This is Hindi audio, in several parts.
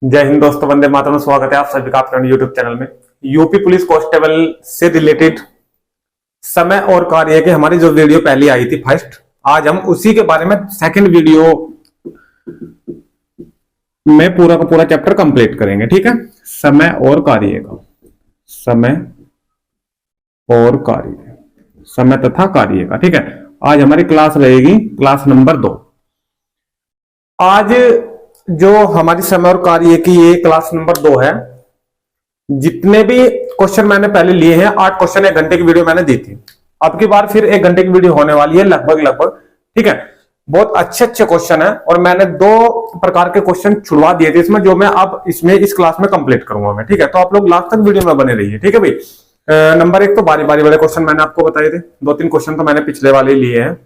जय हिंद दोस्तों, वंदे मातरम। स्वागत है आप सभी का अपने यूट्यूब चैनल में। यूपी पुलिस कांस्टेबल से रिलेटेड समय और कार्य की हमारी जो वीडियो पहले आई थी फर्स्ट, आज हम उसी के बारे में सेकंड वीडियो में पूरा का पूरा चैप्टर कंप्लीट करेंगे। ठीक है, समय और कार्य का, समय और कार्य, समय तथा कार्य का। ठीक है, आज हमारी क्लास रहेगी क्लास नंबर 2। आज जो हमारी समय और कार्य की ये क्लास नंबर 2 है। जितने भी क्वेश्चन मैंने पहले लिए हैं, 8 क्वेश्चन 1 घंटे की वीडियो मैंने दी थी। अब की बार फिर 1 घंटे की वीडियो होने वाली है लगभग। ठीक है, बहुत अच्छे क्वेश्चन है और मैंने 2 प्रकार के क्वेश्चन छुड़वा दिए थे इसमें, जो मैं अब इसमें इस क्लास में कंप्लीट करूंगा मैं। ठीक है, तो आप लोग लास्ट तक वीडियो में बने रहिए। ठीक है भाई। नंबर 1 तो बारी बारी वाले क्वेश्चन मैंने आपको बताए थे। 2-3 क्वेश्चन तो मैंने पिछले वाले लिए हैं,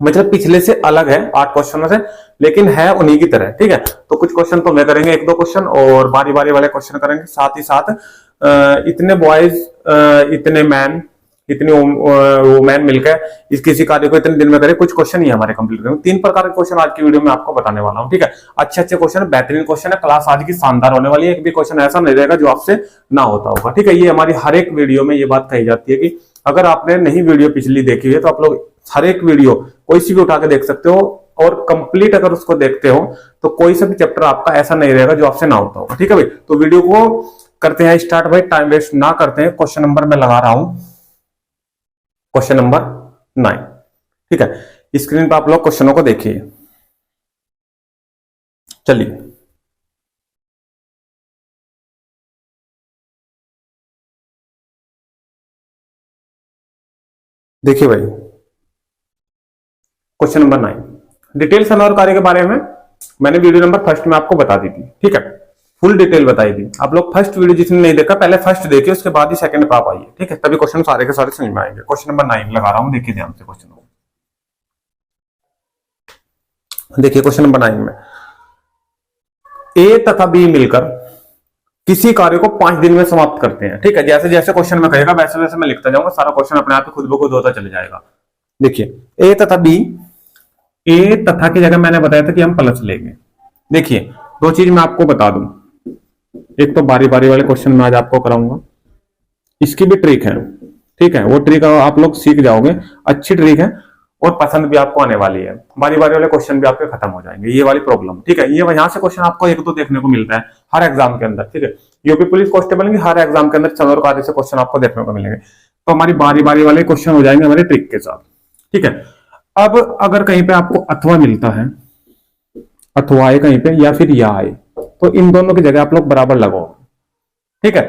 मतलब पिछले से अलग है 8 क्वेश्चनों से, लेकिन है उन्हीं की तरह। ठीक है, तो कुछ क्वेश्चन तो मैं करेंगे 1-2 क्वेश्चन और बारी बारी वाले क्वेश्चन करेंगे। साथ ही साथ इतने बॉयज, इतने मैन, इतनी वुमेन मिलकर इस किसी कार्य को इतने दिन में करें, कुछ क्वेश्चन ही हमारे कंप्लीट करेंगे। 3 प्रकार के क्वेश्चन आज की वीडियो में आपको बताने वाला हूं। ठीक है, अच्छे क्वेश्चन, बेहतरीन क्वेश्चन है। क्लास आज की शानदार होने वाली है। एक भी क्वेश्चन ऐसा नहीं रहेगा जो आपसे ना होता होगा। ठीक है, ये हमारी हर एक वीडियो में ये बात कही जाती है कि अगर आपने नहीं वीडियो पिछली देखी है तो आप लोग हर एक वीडियो कोई सी भी उठा के देख सकते हो और कंप्लीट अगर उसको देखते हो तो कोई सा भी चैप्टर आपका ऐसा नहीं रहेगा जो आपसे ना होता होगा। ठीक है भाई, तो वीडियो को करते हैं स्टार्ट भाई, टाइम वेस्ट ना करते हैं। क्वेश्चन नंबर मैं लगा रहा हूं, क्वेश्चन नंबर 9। ठीक है, स्क्रीन पर आप लोग क्वेश्चनों को देखिए। चलिए देखिए भाई, क्वेश्चन नंबर 9 डिटेल समय और कार्य के बारे में मैंने वीडियो नंबर फर्स्ट में आपको बता दी थी। ठीक है, फुल डिटेल बताई थी। आप लोग फर्स्ट वीडियो जिसने नहीं देखा पहले फर्स्ट देखिए, उसके बाद ही सेकंड पे आप आइए। ठीक है, तभी क्वेश्चन सारे के सारे समझ में आएंगे। क्वेश्चन नंबर 9 लगा रहा हूं, देखिए ध्यान से क्वेश्चन को। देखिए क्वेश्चन नंबर 9 में ए तथा बी मिलकर किसी कार्य को 5 दिन में समाप्त करते हैं। ठीक है, जैसे जैसे क्वेश्चन में कहेगा वैसे वैसे मैं लिखता जाऊंगा, सारा क्वेश्चन अपने आप खुद ब खुद होता चले जाएगा। देखिए ए तथा बी, ए तथा की जगह मैंने बताया था कि हम प्लस लेंगे। देखिए 2 चीज मैं आपको बता दूं, एक तो बारी बारी वाले क्वेश्चन में आज आपको कराऊंगा, इसकी भी ट्रिक है। ठीक है, वो ट्रिक आप लोग सीख जाओगे, अच्छी ट्रिक है और पसंद भी आपको आने वाली है। बारी बारी वाले क्वेश्चन भी आपके खत्म हो जाएंगे, ये वाली प्रॉब्लम। ठीक है, ये यहां से क्वेश्चन आपको 1-2 देखने को मिलता है हर एग्जाम के अंदर। ठीक है, यूपी पुलिस कांस्टेबल की हर एग्जाम के अंदर समय और कार्य से क्वेश्चन आपको देखने को मिलेंगे। तो हमारी बारी बारी वाले क्वेश्चन हो जाएंगे हमारे ट्रिक के साथ। ठीक है, अब अगर कहीं पे आपको अथवा मिलता है, अथवा आए कहीं पे या फिर या आए, तो इन दोनों की जगह आप लोग बराबर लगाओ। ठीक है,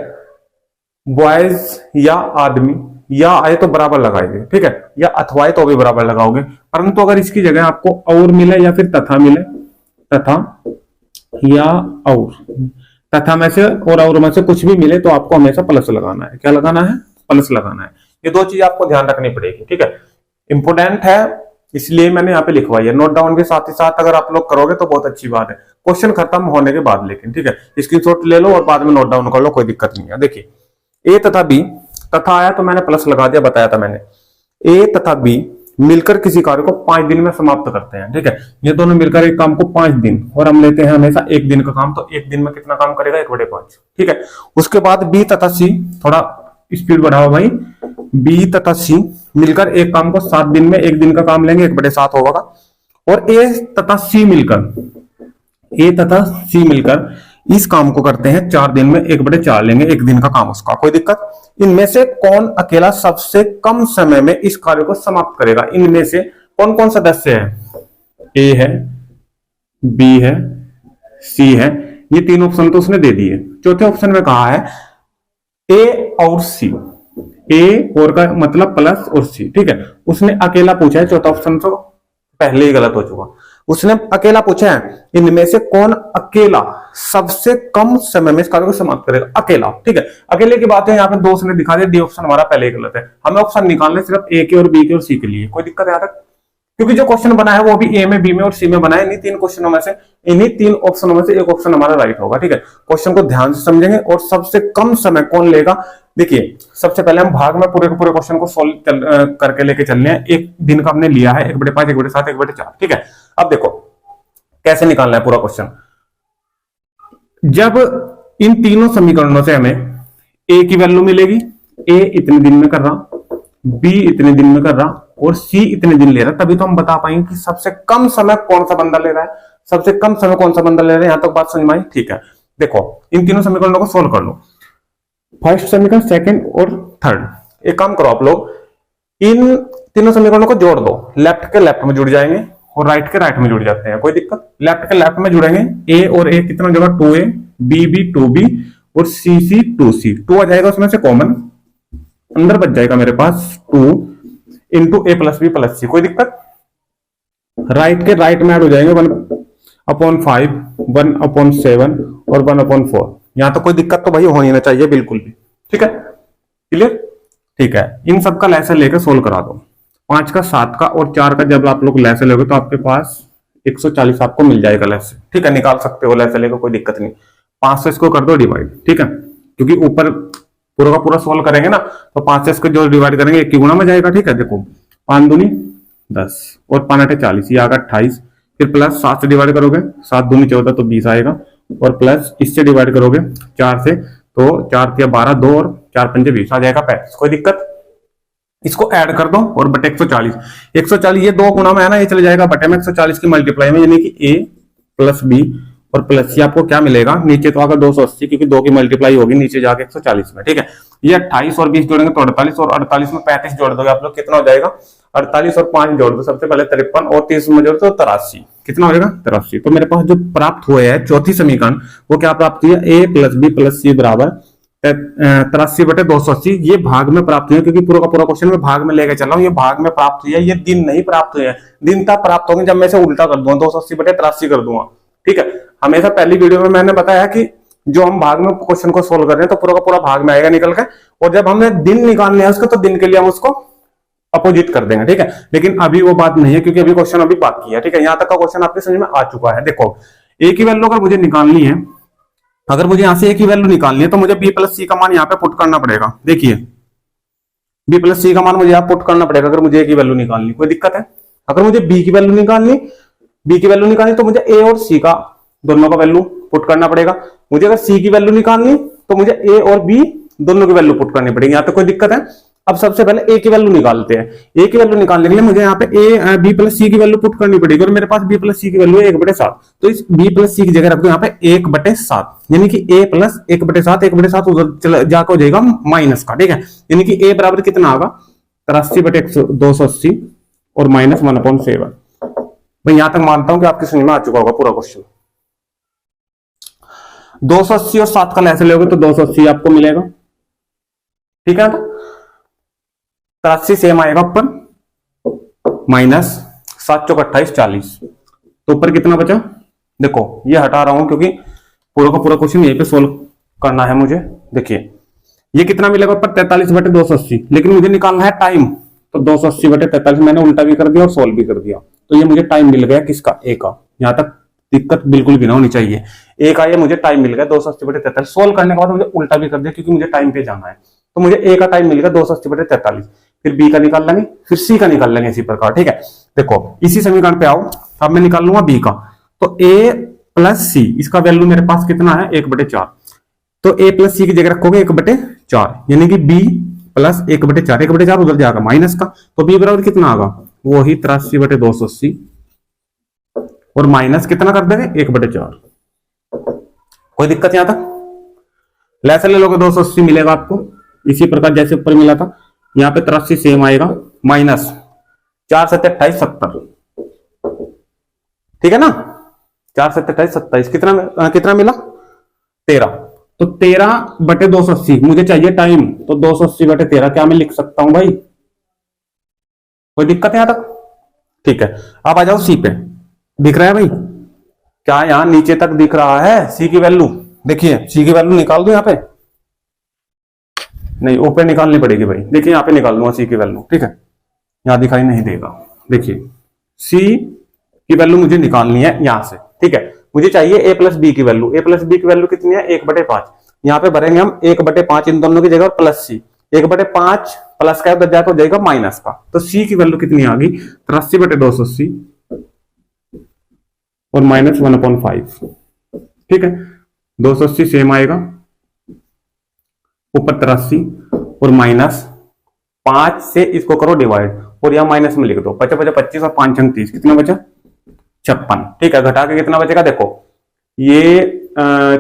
बॉयज या आदमी या आए तो बराबर लगाएंगे। ठीक है, या अथवा आए तो भी बराबर लगाओगे। परंतु अगर इसकी जगह आपको और मिले या फिर तथा मिले, तथा या और, तथा में से और में से कुछ भी मिले तो आपको हमेशा प्लस लगाना है। क्या लगाना है? प्लस लगाना है। ये 2 चीज आपको ध्यान रखनी पड़ेगी। ठीक है, इंपोर्टेंट है इसलिए मैंने यहाँ पे लिखवाई है। नोट डाउन के साथ ही साथ अगर आप लोग करोगे तो बहुत अच्छी बात है, क्वेश्चन खत्म होने के बाद। लेकिन ठीक है, स्क्रीनशॉट ले लो और बाद में नोट डाउन कर लो, कोई दिक्कत नहीं है। देखिए ए तथा बी, तथा आया तो मैंने प्लस लगा दिया, बताया था मैंने। ए तथा बी मिलकर किसी कार्य को 5 दिन में समाप्त करते हैं। ठीक है, ये दोनों मिलकर एक काम को 5 दिन, और हम लेते हैं हमेशा 1 दिन का काम, तो 1 दिन में कितना काम करेगा? 1/5। ठीक है, उसके बाद बी तथा सी, थोड़ा स्पीड बढ़ाओ भाई, बी तथा सी मिलकर एक काम को 7 दिन में 1 दिन का काम लेंगे, 1/7 होगा। और ए तथा सी मिलकर इस काम को करते हैं 4 दिन में, 1/4 लेंगे, 1 दिन का काम उसका। कोई दिक्कत? इनमें से कौन अकेला सबसे कम समय में इस कार्य को समाप्त करेगा? इनमें से कौन कौन सदस्य है? ए है, बी है, सी है। ये 3 ऑप्शन तो उसने दे दिए। चौथे ऑप्शन में कहा है ए और सी, ए और का मतलब प्लस और सी। ठीक है, उसने अकेला पूछा है, चौथा ऑप्शन तो पहले ही गलत हो चुका। उसने अकेला पूछा है इनमें से कौन अकेला सबसे कम समय में इस कार्य को समाप्त करेगा? अकेला। ठीक है, अकेले की बात है, यहाँ पे 2 उसने दिखा दिया, डी ऑप्शन हमारा पहले ही गलत है। हमें ऑप्शन निकालने सिर्फ ए के और बी के और सी के लिए। कोई दिक्कत है यहाँ तक? क्योंकि जो क्वेश्चन बना है वो भी ए में, बी में और सी में बना है। इन्हीं 3 क्वेश्चनों में से, इन्हीं 3 ऑप्शनों में से एक ऑप्शन हमारा राइट होगा। ठीक है, क्वेश्चन को ध्यान से समझेंगे और सबसे कम समय कौन लेगा। देखिए सबसे पहले हम भाग में पूरे के पूरे क्वेश्चन को सोल्व करके लेके चलने हैं। 1 दिन का हमने लिया है, 1/5, 1/7, 1/4। ठीक है, अब देखो कैसे निकालना है पूरा क्वेश्चन। जब इन तीनों समीकरणों से हमें ए की वैल्यू मिलेगी, ए इतने दिन में कर रहा, बी इतने दिन में कर रहा और सी इतने दिन ले रहा, तभी तो हम बता पाएंगे कि सबसे कम समय कौन सा बंदा ले रहा है, सबसे कम समय कौन सा बंदा ले रहा है। यहां तक बात समझ में आई? ठीक है, देखो इन तीनों समीकरणों को सोल्व कर लो, फर्स्ट समीकरण, सेकंड और थर्ड। एक काम करो आप लोग, इन तीनों समीकरणों को जोड़ दो, लेफ्ट के लेफ्ट में जुड़ जाएंगे और राइट के राइट में जुड़ जाते हैं, कोई दिक्कत? लेफ्ट के लेफ्ट में जुड़ेंगे, ए और ए कितना जगह 2a, बी बी 2b और सी सी 2c, 2 आ जाएगा उसमें से कॉमन, अंदर बच जाएगा मेरे पास 2 इंटू ए प्लस बी प्लस सी, कोई दिक्कत? राइट के राइट में ऐड हो जाएंगे 1/5, 1/7 और 1/4। यहां तो कोई दिक्कत तो भाई होनी ना चाहिए बिल्कुल भी, ठीक है, क्लियर? ठीक है, इन सब का लेसन लेकर सोल्व करा दो। 5 का, 7 का और 4 का जब आप लोग लेसन लोगे तो आपके पास 140 आपको मिल जाएगा लेसन, ठीक है, निकाल सकते हो लेसन लेकर, कोई दिक्कत नहीं। 5 से इसको कर दो डिवाइड, ठीक है, क्योंकि ऊपर पूरा का पूरा सोल्व करेंगे ना, तो 5 से इसको जो डिवाइड करेंगे 1 की गुणा में जाएगा, ठीक है। देखो 5 दूनी 10 और 5 8 40, ये आएगा 28, फिर प्लस 7 से डिवाइड करोगे, 7 दूनी 14 तो 20 आएगा, और प्लस इससे डिवाइड करोगे 4 से, तो 4 या 12, 2 और 4 पंजे 20 आ जाएगा 35, कोई दिक्कत? इसको ऐड कर दो और बटे 140, 140 ये 2 गुना में है ना, ये चले जाएगा बटे में 140 की मल्टीप्लाई में, यानी कि ए प्लस बी और प्लस सी आपको क्या मिलेगा, नीचे तो आगे 280 क्योंकि 2 की मल्टीप्लाई होगी नीचे जाके 140 में, ठीक है। ये 28 और 20 जोड़ेंगे तो 48 और 48 में 35 जोड़ दोगे आप लोग, कितना हो जाएगा? 48 और 5 जोड़ दो, सबसे पहले 53 और 30 में जोड़ दो 83, कितना हो जाएगा? 83। तो मेरे पास जो प्राप्त हुए है चौथी समीकरण, वो क्या प्राप्त हुआ? ए प्लस बी प्लस सी बराबर 83 बटे 280। ये भाग में प्राप्त हुआ, क्योंकि पूरा का पूरा क्वेश्चन में भाग में लेके चल रहा हूँ, ये भाग में प्राप्त हुई है, ये दिन नहीं प्राप्त हुए हैं। दिन तब प्राप्त होंगे जब मैं इसे उल्टा कर दूंगा, 280 बटे 83 कर दूंगा, ठीक है। हमेशा पहली वीडियो में मैंने बताया कि जो हम भाग में क्वेश्चन को सोल्व कर रहे हैं तो पूरा का पूरा भाग में आएगा निकल के, और जब हमने दिन निकालने हैं उसको तो दिन के लिए हम उसको अपोजिट कर देंगे, ठीक है। लेकिन अभी वो बात नहीं है, क्योंकि अभी क्वेश्चन अभी बाकी है, ठीक है। यहां तक का क्वेश्चन आपके समझ में आ चुका है। देखो ए की वैल्यू अगर मुझे निकालनी है, अगर मुझे यहां से ए की वैल्यू निकालनी है तो मुझे बी प्लस सी का मान यहाँ पे पुट करना पड़ेगा। देखिए बी प्लस सी का मान मुझे यहाँ पुट करना पड़ेगा अगर मुझे ए की वैल्यू निकालनी, कोई दिक्कत है? अगर मुझे बी की वैल्यू निकालनी तो मुझे ए और सी का दोनों का वैल्यू पुट करना पड़ेगा। मुझे अगर सी की वैल्यू निकालनी तो मुझे ए और बी दोनों की वैल्यू पुट करनी पड़ेगी। यहाँ पे कोई दिक्कत है? अब सबसे पहले ए की वैल्यू निकालते हैं। ए की वैल्यू निकालने के लिए मुझे यहाँ पे ए बी प्लस सी की वैल्यू पुट करनी पड़ेगी, और मेरे पास बी प्लस सी की वैल्यू है 1/7, तो इस बी प्लस सी की जगह रख दो यहाँ पे 1/7, यानी कि ए प्लस 1/7, 1/7 उधर जाकर हो जाएगा माइनस का, ठीक है। यानी कि ए बराबर कितना आएगा? 83 बटे 280 और माइनस 1/7। भाई यहां तक मानता हूं कि आपकी समझ में आ चुका होगा पूरा क्वेश्चन। 280 और 7 का लैसे लोगे तो 280 आपको मिलेगा, ठीक है। 83 सेम आएगा ऊपर, माइनस 7 चौक 28 40, तो ऊपर कितना बचा? देखो ये हटा रहा हूं क्योंकि पूरा का पूरा क्वेश्चन यहीं पे सोल्व करना है मुझे। देखिए ये कितना मिलेगा ऊपर? 43 बटे 280, लेकिन मुझे निकालना है टाइम, तो 280 बटे 43 मैंने उल्टा भी कर दिया और सोल्व भी कर दिया, तो ये मुझे टाइम मिल गया किसका? ए का। यहां तक दिक्कत बिल्कुल भी ना होनी चाहिए। ए का ये मुझे टाइम मिल गया 280 बटे 43, सोल्व करने के बाद मुझे उल्टा भी कर दिया क्योंकि मुझे टाइम पे जाना है, तो मुझे ए का टाइम मिल गया 280 बटे 43। फिर बी का निकाल लेंगे, फिर सी का निकाल लेंगे इसी प्रकार, ठीक है। देखो इसी समीकरण पे आओ, अब मैं निकाल लूंगा बी का, तो ए प्लस सी इसका वैल्यू मेरे पास कितना है? 1/4, तो ए प्लस सी की जगह रखोगे 1/4, यानी कि बी प्लस 1/4, 1/4 उधर जाएगा माइनस का, तो बी बराबर कितना आएगा? वो ही 83 बटे 280 और माइनस कितना कर देंगे? 1/4। कोई दिक्कत यहां तक? लेसन ले लोगे 280 मिलेगा आपको, इसी प्रकार जैसे ऊपर मिला था यहाँ पे 83 सेम आएगा, माइनस 4 7 28 70, ठीक है ना। 4 7 28 27, कितना मिला? 13। तो 13 बटे 280 मुझे चाहिए टाइम, तो 280 बटे 13 क्या मैं लिख सकता हूं भाई? कोई दिक्कत है यहां तक? ठीक है, अब आ जाओ सी पे। दिख रहा है भाई? क्या यहां नीचे तक दिख रहा है सी की वैल्यू? देखिए सी की वैल्यू निकाल दो यहाँ पे, नहीं ऊपर निकालनी पड़ेगी भाई। देखिए यहाँ पे निकाल दूंगा सी की वैल्यू, ठीक है, यहां दिखाई नहीं देगा। देखिए सी की वैल्यू मुझे निकालनी है यहां से, ठीक है। मुझे चाहिए ए प्लस बी की वैल्यू। ए प्लस बी की वैल्यू कितनी है? 1/5। यहाँ पे भरेंगे हम 1/5 इन दोनों की जगह, प्लस सी 1/5 प्लस का उधर जाकर हो जाएगा माइनस का, तो सी की वैल्यू कितनी आ गई? 83 बटे 280 और माइनस 1/5, ठीक है। 280 सेम आएगा, ऊपर 83 और माइनस 5 से इसको करो डिवाइड और यहां माइनस में लिख दो। 55 25 और 5 अंक 30, कितना बचा 56। ठीक है, घटा के कितना बचेगा देखो, ये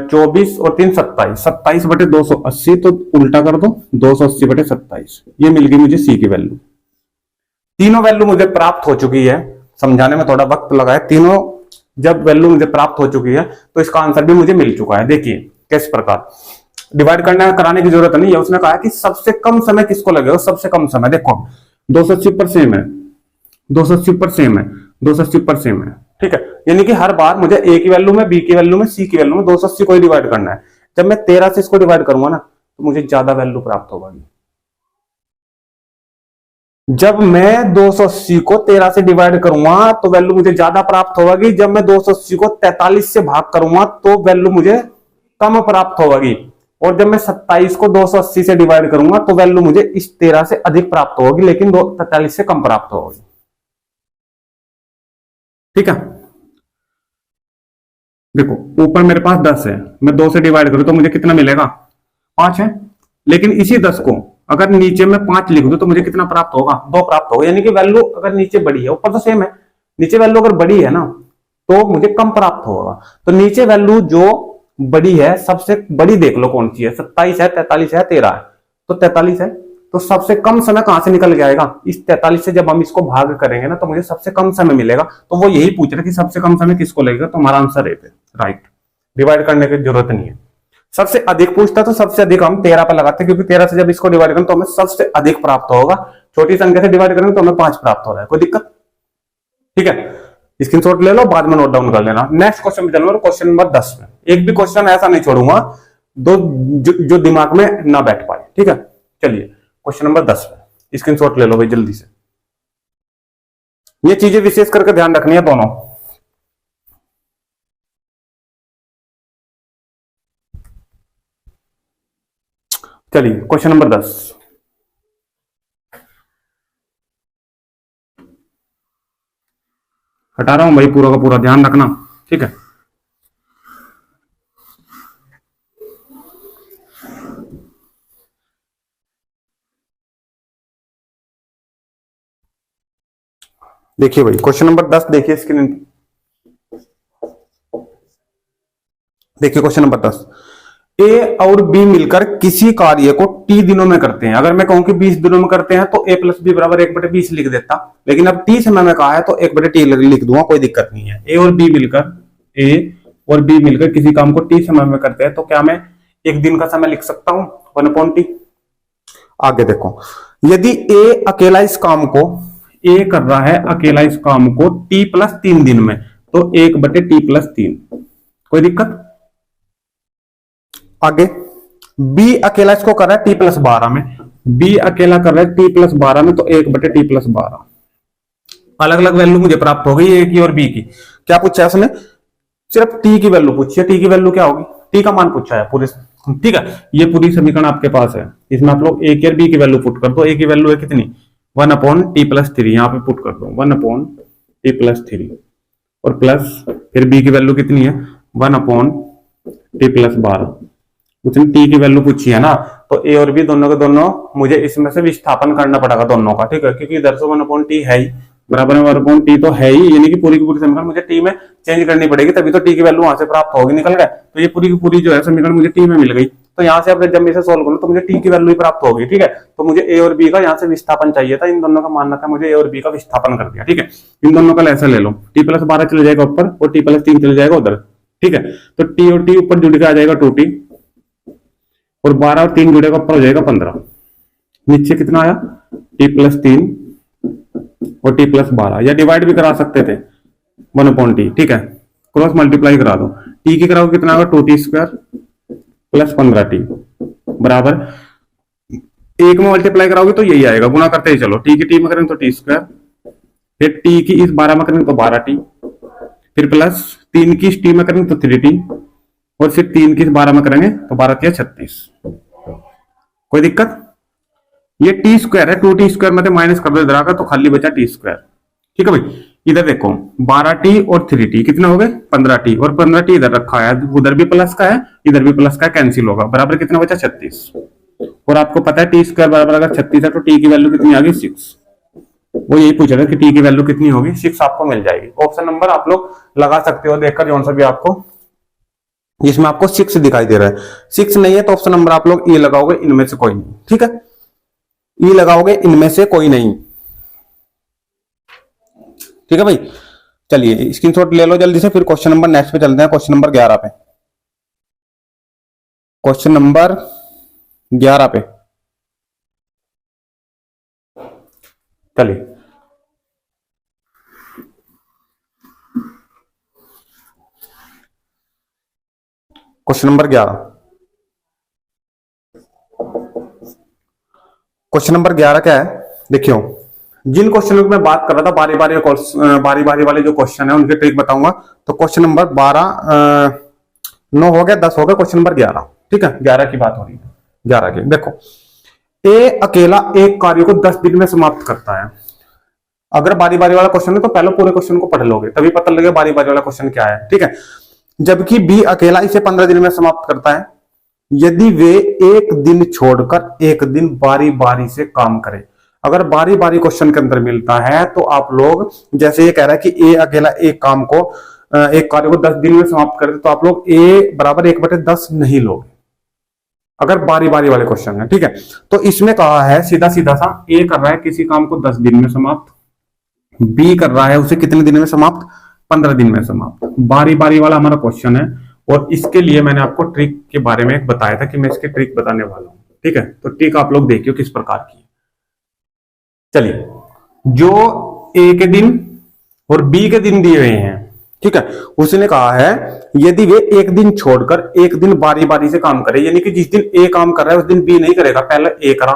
24 और 3 27, 27 बटे 280, तो उल्टा कर दो 280 बटे 27, ये मिल गई मुझे सी की वैल्यू। तीनों वैल्यू मुझे प्राप्त हो चुकी है, समझाने में थोड़ा वक्त लगा है। तीनों जब वैल्यू मुझे प्राप्त हो चुकी है तो इसका आंसर भी मुझे मिल चुका है। देखिए किस प्रकार डिवाइड कराने की जरूरत नहीं है, उसने कहा कि सबसे कम समय किसको लगेगा, सबसे कम समय। देखो 280 पर सेम है, 280 पर सेम है, 280 पर सेम है। ठीक है, यानी कि हर बार मुझे ए की वैल्यू में, बी की वैल्यू में, सी की वैल्यू में 280 को ही डिवाइड करना है। जब मैं 13 से इसको डिवाइड करूंगा ना तो मुझे ज्यादा वैल्यू प्राप्त होगी। जब मैं 280 को 13 से डिवाइड करूंगा तो वैल्यू मुझे ज्यादा प्राप्त होगी। जब मैं 280 को 43 से भाग करूंगा तो वैल्यू मुझे कम प्राप्त होगी। और जब मैं 27 को 280 से डिवाइड करूंगा तो वैल्यू मुझे इस 13 से अधिक प्राप्त होगी, लेकिन 43 से कम प्राप्त होगी। ठीक है, देखो ऊपर मेरे पास 10 है, मैं 2 से डिवाइड करूं तो मुझे कितना मिलेगा 5 है। लेकिन इसी 10 को अगर नीचे में 5 लिख दूं तो मुझे कितना प्राप्त होगा 2 प्राप्त होगा। यानी कि वैल्यू अगर नीचे बड़ी है, ऊपर तो सेम है, नीचे वैल्यू अगर बड़ी है ना तो मुझे कम प्राप्त होगा। तो नीचे वैल्यू जो बड़ी है, सबसे बड़ी देख लो कौन सी है, 27 है, 43 है, 13 है, तो 43 है। तो सबसे कम समय कहां से निकल के आएगा, इस 43 से जब हम इसको भाग करेंगे ना तो मुझे सबसे कम समय मिलेगा। तो वो यही पूछ रहे कि सबसे कम समय किसको लगेगा, तो हमारा आंसर है राइट। डिवाइड करने की जरूरत नहीं है। सबसे अधिक पूछता तो सबसे अधिक हम 13 पर लगाते, क्योंकि 13 से जब इसको डिवाइड करें तो हमें सबसे अधिक प्राप्त होगा। छोटी संख्या से डिवाइड करेंगे तो हमें 5 प्राप्त हो रहा है, कोई दिक्कत। ठीक है, स्क्रीनशॉट ले लो, बाद में नोट डाउन कर लेना। नेक्स्ट क्वेश्चन में चलूंगा, क्वेश्चन नंबर 10 में। एक भी क्वेश्चन ऐसा नहीं छोड़ूंगा जो दिमाग में ना बैठ पाए। ठीक है, चलिए क्वेश्चन नंबर 10 में स्क्रीनशॉट ले लो भाई जल्दी से। ये चीजें विशेष करके ध्यान रखनी है दोनों। चलिए क्वेश्चन नंबर 10, हटा रहा हूं भाई, पूरा का पूरा ध्यान रखना। ठीक है, देखिए भाई क्वेश्चन नंबर 10 देखिए स्क्रीन, देखिए क्वेश्चन नंबर 10। ए और बी मिलकर किसी कार्य को टी दिनों में करते हैं। अगर मैं कहूं कि 20 दिनों में करते हैं तो ए प्लस बी बराबर 1/20 लिख देता, लेकिन अब टी समय में कहा है तो 1/t लिख दूंगा, कोई दिक्कत नहीं है। ए और बी मिलकर किसी काम को टी समय में करते हैं तो क्या मैं एक दिन का समय लिख सकता हूं 1/t। आगे देखो, यदि ए अकेला इस काम को, ए कर रहा है अकेला इस काम को t+3 दिन में, तो 1/t+3, कोई दिक्कत। आगे बी अकेला इसको कर रहा है t+12 में, बी अकेला कर रहा है t+12 में, तो 1/t+12। अलग अलग वैल्यू मुझे प्राप्त हो गई ए की और बी की। क्या पूछा है उसने, सिर्फ टी की वैल्यू पूछी है। टी की वैल्यू क्या होगी, टी का मान पूछा है पूरे। ठीक है, ये पूरी समीकरण आपके पास है, इसमें आप लोग ए की और बी की वैल्यू पुट कर दो। ए की वैल्यू है कितनी 1/t+3, यहां पे पुट कर दो 1/t+3, और प्लस फिर बी की वैल्यू कितनी है 1/t+12। उसने टी की वैल्यू पूछी है ना, तो ए और बी दोनों के दोनों मुझे इसमें से विस्थापन करना पड़ेगा दोनों का। ठीक है, क्योंकि इधर से 1/t है ही, बराबर में 1/t तो है ही, यानी कि पूरी की पूरी समीकरण मुझे टी में चेंज करनी पड़ेगी, तभी तो टी की वैल्यू वहां से प्राप्त होगी, निकल गए। तो ये पूरी की पूरी जो है समीकरण मुझे टी में मिल गई। तो यहाँ से अब जब मैं इसे सोल्व करूँ तो मुझे टी की वैल्यू ही प्राप्त होगी। ठीक है, तो मुझे ए और बी का यहाँ से विस्थापन चाहिए था, इन दोनों का मानना था, मुझे ए और बी का विस्थापन कर दिया। ठीक है, इन दोनों का ऐसा ले लो, t+12 चले जाएगा ऊपर और t+3 चले जाएगा उधर। ठीक है, तो टी और टी ऊपर जुड़ के आ जाएगा 2t, और 12 और 3 जुड़ेगा ऊपर हो जाएगा 15। नीचे कितना आया t+3 और t+12, या डिवाइड भी करा सकते थे 1/t। ठीक है, क्रॉस मल्टीप्लाई करा दो, t की कराओ कितना होगा 2t² + 15t बराबर, एक में मल्टीप्लाई कराओगे तो यही आएगा, गुना करते ही चलो। टी की टी में करेंगे तो t², फिर टी की इस 12 में करेंगे तो 12t, फिर प्लस 3 की इस टी में करेंगे तो 3t, और फिर 3 की इस 12 में करेंगे तो 12 × 36, कोई दिक्कत। ये t² है, 2t² में माइनस कर दो इधर आकर तो खाली बचा t²। ठीक है भाई, इधर देखो 12t और 3t कितने हो गए 15t, और 15t इधर रखा है, उधर भी प्लस का है इधर भी प्लस का है, कैंसिल होगा, बराबर कितना बचा 36। और आपको पता है टी स्क्वायर बराबर अगर 36 है तो टी की वैल्यू कितनी आ गई 6। वो यही पूछ रहा है कि टी की वैल्यू कितनी होगी, 6 आपको मिल जाएगी। ऑप्शन नंबर आप लोग लगा सकते हो देखकर, जौन सा भी आपको जिसमें आपको 6 दिखाई दे रहा है। 6 नहीं है तो ऑप्शन नंबर आप लोग ई लगाओगे, इनमें से कोई नहीं, ठीक है, ई लगाओगे इनमें से कोई नहीं, ठीक है भाई। चलिए स्क्रीनशॉट ले लो जल्दी से, फिर क्वेश्चन नंबर नेक्स्ट पे चलते हैं, क्वेश्चन नंबर 11 पे। क्वेश्चन नंबर 11 पे चलिए, क्वेश्चन नंबर 11। क्वेश्चन नंबर 11 क्या है, देखियो जिन क्वेश्चनों की मैं बात कर रहा था बारी बारी वाले जो क्वेश्चन है उनके ट्रिक बताऊंगा। तो क्वेश्चन नंबर 12 9 हो गया, 10 हो गया, क्वेश्चन नंबर 11, ठीक है, 11 की बात हो रही है। 11 की देखो, ए अकेला एक कार्य को 10 दिन में समाप्त करता है। अगर बारी बारी वाला क्वेश्चन है तो पहले पूरे क्वेश्चन को पढ़ लोगे तभी पता लगेगा बारी बारी वाला क्वेश्चन क्या है, ठीक है। जबकि बी अकेला इसे 15 दिन में समाप्त करता है यदि वे एक दिन छोड़कर एक दिन बारी बारी से काम करें। अगर बारी बारी क्वेश्चन के अंदर मिलता है तो आप लोग, जैसे ये कह रहा है कि ए अकेला एक काम को एक कार्य को 10 दिन में समाप्त करे, तो आप लोग ए बराबर 1/10 नहीं लोगे अगर बारी बारी वाले क्वेश्चन है, ठीक है। तो इसमें कहा है सीधा सीधा सा, ए कर रहा है किसी काम को 10 दिन में समाप्त, बी कर रहा है उसे कितने दिन में समाप्त, 15 दिन में समाप्त। बारी बारी वाला हमारा क्वेश्चन है और इसके लिए मैंने आपको ट्रिक के बारे में बताया था कि मैं इसके ट्रिक बताने वाला हूं, ठीक है। तो ट्रिक आप लोग देखिए किस प्रकार की है। चलिए, जो ए के दिन और बी के दिन दिए हुए हैं, ठीक है, उसने कहा है यदि वे एक दिन छोड़कर एक दिन बारी बारी से काम करे, यानी कि जिस दिन ए काम कर रहा है उस दिन बी नहीं करेगा, पहले ए करा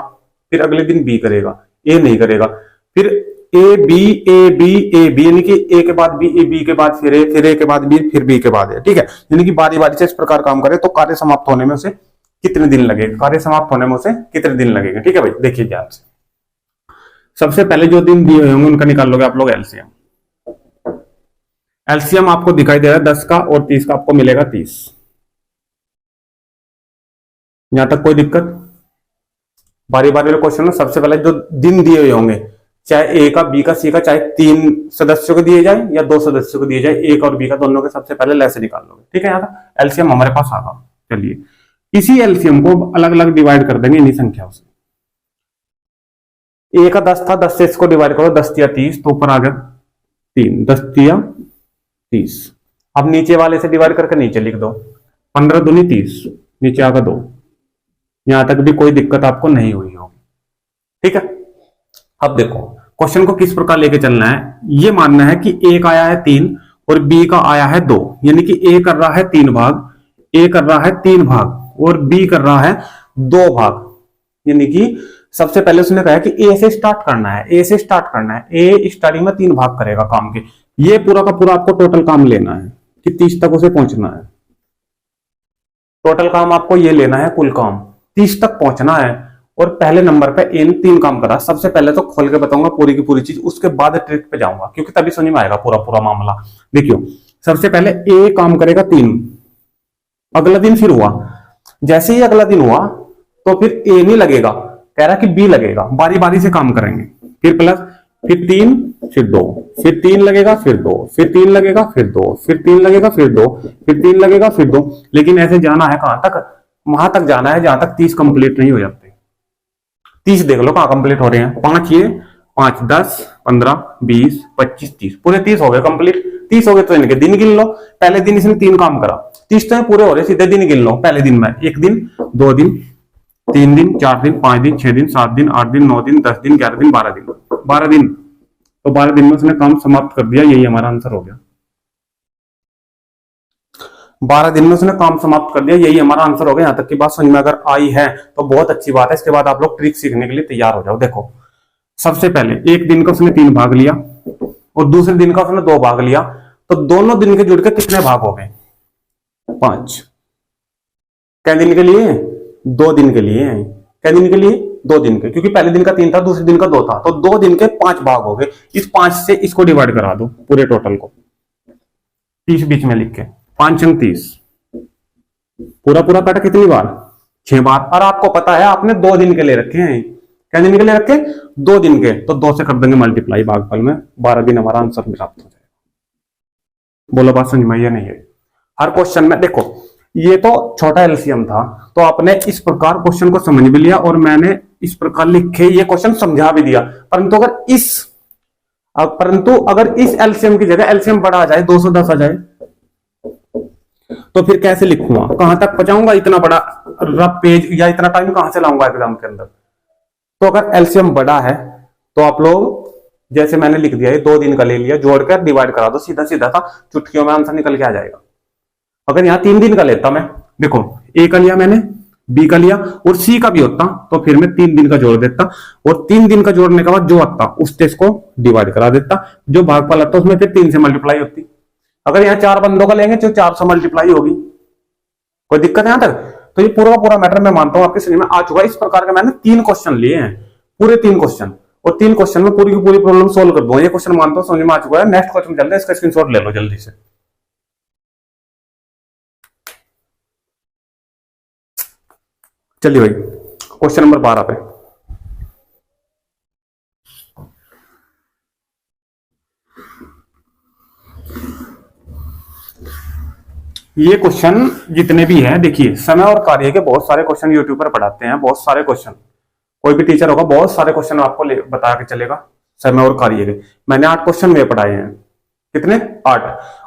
फिर अगले दिन बी करेगा, ए नहीं करेगा, फिर A B A B A B, यानी कि ए के बाद बी, ए बी के बाद फिर ए के बाद बी, फिर बी के बाद ए, ठीक है। यानी कि बारी बारी से इस प्रकार काम करे तो कार्य समाप्त होने में उसे कितने दिन लगेगा, कार्य समाप्त होने में उसे कितने दिन लगेगा, ठीक है भाई। देखिए ध्यान से, सबसे पहले जो दिन दिए होंगे उनका निकाल लोगे आप लोग एलसीएम। एलसीएम आपको दिखाई दे रहा है 10 का और 30 का, आपको मिलेगा 30। यहां तक कोई दिक्कत? बारी बारी वाले क्वेश्चन में सबसे पहले जो दिन दिए हुए होंगे, चाहे ए का बी का सी का, चाहे 3 सदस्यों को दिए जाए या 2 सदस्यों को दिए जाए, ए का और बी का, दोनों के सबसे पहले लेसे निकाल लोगे, ठीक है। यहाँ एलसीएम हमारे पास आ गया। चलिए इसी एलसीएम को अलग अलग डिवाइड कर देंगे इन्हीं संख्याओं से। ए का 10 था, 10 से इसको डिवाइड करो, 10 या 30, तो ऊपर आ गया 3, 10 या 30। अब नीचे वाले से डिवाइड करके नीचे लिख दो, 15 दूनी 30, नीचे आगा 2। यहां तक भी कोई दिक्कत आपको नहीं हुई होगी, ठीक है। अब देखो क्वेश्चन को किस प्रकार लेके चलना है। ये मानना है कि ए का आया है 3 और बी का आया है 2, यानी कि ए कर रहा है 3 भाग, ए कर रहा है 3 भाग और बी कर रहा है 2 भाग। यानी कि सबसे पहले उसने कहा कि ए से स्टार्ट करना है, ए से स्टार्ट करना है, ए स्टार्टिंग में 3 भाग करेगा काम के। ये पूरा का पूरा आपको टोटल काम लेना है कि 30 तक उसे पहुंचना है। टोटल काम आपको ये लेना है, कुल काम 30 तक पहुंचना है। और पहले नंबर पे ए ने 3 काम करा। सबसे पहले तो खोल के बताऊंगा पूरी की पूरी चीज, उसके बाद ट्रिक पे जाऊंगा क्योंकि तभी समझ में आएगा पूरा पूरा मामला। देखियो सबसे पहले ए काम करेगा 3, अगला दिन फिर हुआ, जैसे ही अगला दिन हुआ तो फिर ए नहीं लगेगा, कह रहा कि बी लगेगा, बारी बारी से काम करेंगे। फिर प्लस, फिर 3, फिर 2, फिर 3 लगेगा, फिर 2, फिर 3 लगेगा, फिर 2, फिर 3 लगेगा, फिर 2, फिर 3 लगेगा, फिर 2। लेकिन ऐसे जाना है कहां तक, वहां तक जाना है जहां तक 30 कंप्लीट नहीं हो जाते। 30 देख लो कहां कंप्लीट हो रहे हैं, 5 ये 5 10 15 20 25 30, पूरे 30 हो गए कंप्लीट। 30 हो गए तो इनके दिन गिन लो। पहले दिन इसने 3 काम करा, 30 तो पूरे हो रहे, सीधे दिन गिन लो। पहले दिन में 1 दिन 2 दिन 3 दिन 4 दिन 5 दिन 6 दिन 7 दिन 8 दिन 9 दिन 10 दिन 11 दिन 12 दिन, 12 दिन। तो 12 दिन में उसने काम समाप्त कर दिया, यही हमारा आंसर हो गया। 12 दिन में उसने काम समाप्त कर दिया, यही हमारा आंसर हो गया। यहां तक की बात समझ में अगर आई है तो बहुत अच्छी बात है। इसके बाद आप लोग ट्रिक सीखने के लिए तैयार हो जाओ। देखो सबसे पहले एक दिन का उसने 3 भाग लिया और दूसरे दिन का उसने 2 भाग लिया, तो दोनों दिन के जुड़ के कितने भाग हो गए, 5। कै दिन के लिए, 2 दिन के लिए। कै दिन के लिए, 2 दिन के, क्योंकि पहले दिन का 3 था, दूसरे दिन का 2 था, तो 2 दिन के 5 भाग हो गए। इस 5 से इसको डिवाइड करा दो, पूरे टोटल को 30 बीच में लिख के, 5 अंक 30, पूरा पूरा काटा कितनी बार, 6 बार। और आपको पता है आपने 2 दिन के ले रखे हैं, क्या दिन के ले रखे, 2 दिन के, तो 2 से कर देंगे मल्टीप्लाई भागफल में, 12 दिन हमारा आंसर प्राप्त हो जाएगा। बोलो बात समझ में या नहीं है। हर क्वेश्चन में देखो, ये तो छोटा एलसीएम था, तो आपने इस प्रकार क्वेश्चन को समझ भी लिया और मैंने इस प्रकार लिख के ये क्वेश्चन समझा भी दिया। परंतु अगर इस एलसीएम की जगह एलसीएम बड़ा आ जाए, 210 आ जाए, तो फिर कैसे लिखूंगा, कहां तक पहुंचाऊंगा, इतना बड़ा रफ पेज या इतना टाइम कहां से लाऊंगा एग्जाम के अंदर। तो अगर एलसीएम बड़ा है तो आप लोग जैसे मैंने लिख दिया, ये 2 दिन का ले लिया, जोड़कर डिवाइड करा दो, सीधा सीधा था, चुटकियों में आंसर निकल के आ जाएगा। अगर यहाँ 3 दिन का लेता मैं, देखो ए का लिया मैंने, बी का लिया और सी का भी होता, तो फिर मैं 3 दिन का जोड़ देता और 3 दिन का जोड़ने के बाद जो आता उस टेस्ट को डिवाइड करा देता, जो भागफल आता उसमें फिर 3 से मल्टीप्लाई होती। अगर यहाँ 4 बंदों का लेंगे तो 400 मल्टीप्लाई होगी। कोई दिक्कत है यहां तक? तो ये पूरा मैटर मैं मानता हूं आपके समझ में आ चुका है। इस प्रकार के मैंने 3 क्वेश्चन लिए हैं, पूरे 3 क्वेश्चन, और 3 क्वेश्चन में पूरी की पूरी प्रॉब्लम सोल्व कर दूंगा। ये क्वेश्चन मानता हूं समझ में आ चुका है। नेक्स्ट क्वेश्चन चलते हैं, इसका स्क्रीनशॉट ले लो जल्दी से। चलिए भाई क्वेश्चन नंबर 12 पे, ये क्वेश्चन जितने भी हैं, देखिए समय और कार्य के बहुत सारे क्वेश्चन यूट्यूब पर पढ़ाते हैं, बहुत सारे क्वेश्चन, कोई भी टीचर होगा बहुत सारे क्वेश्चन आपको बता के चलेगा समय और कार्य के। मैंने 8 क्वेश्चन में पढ़ाए हैं, कितने, 8,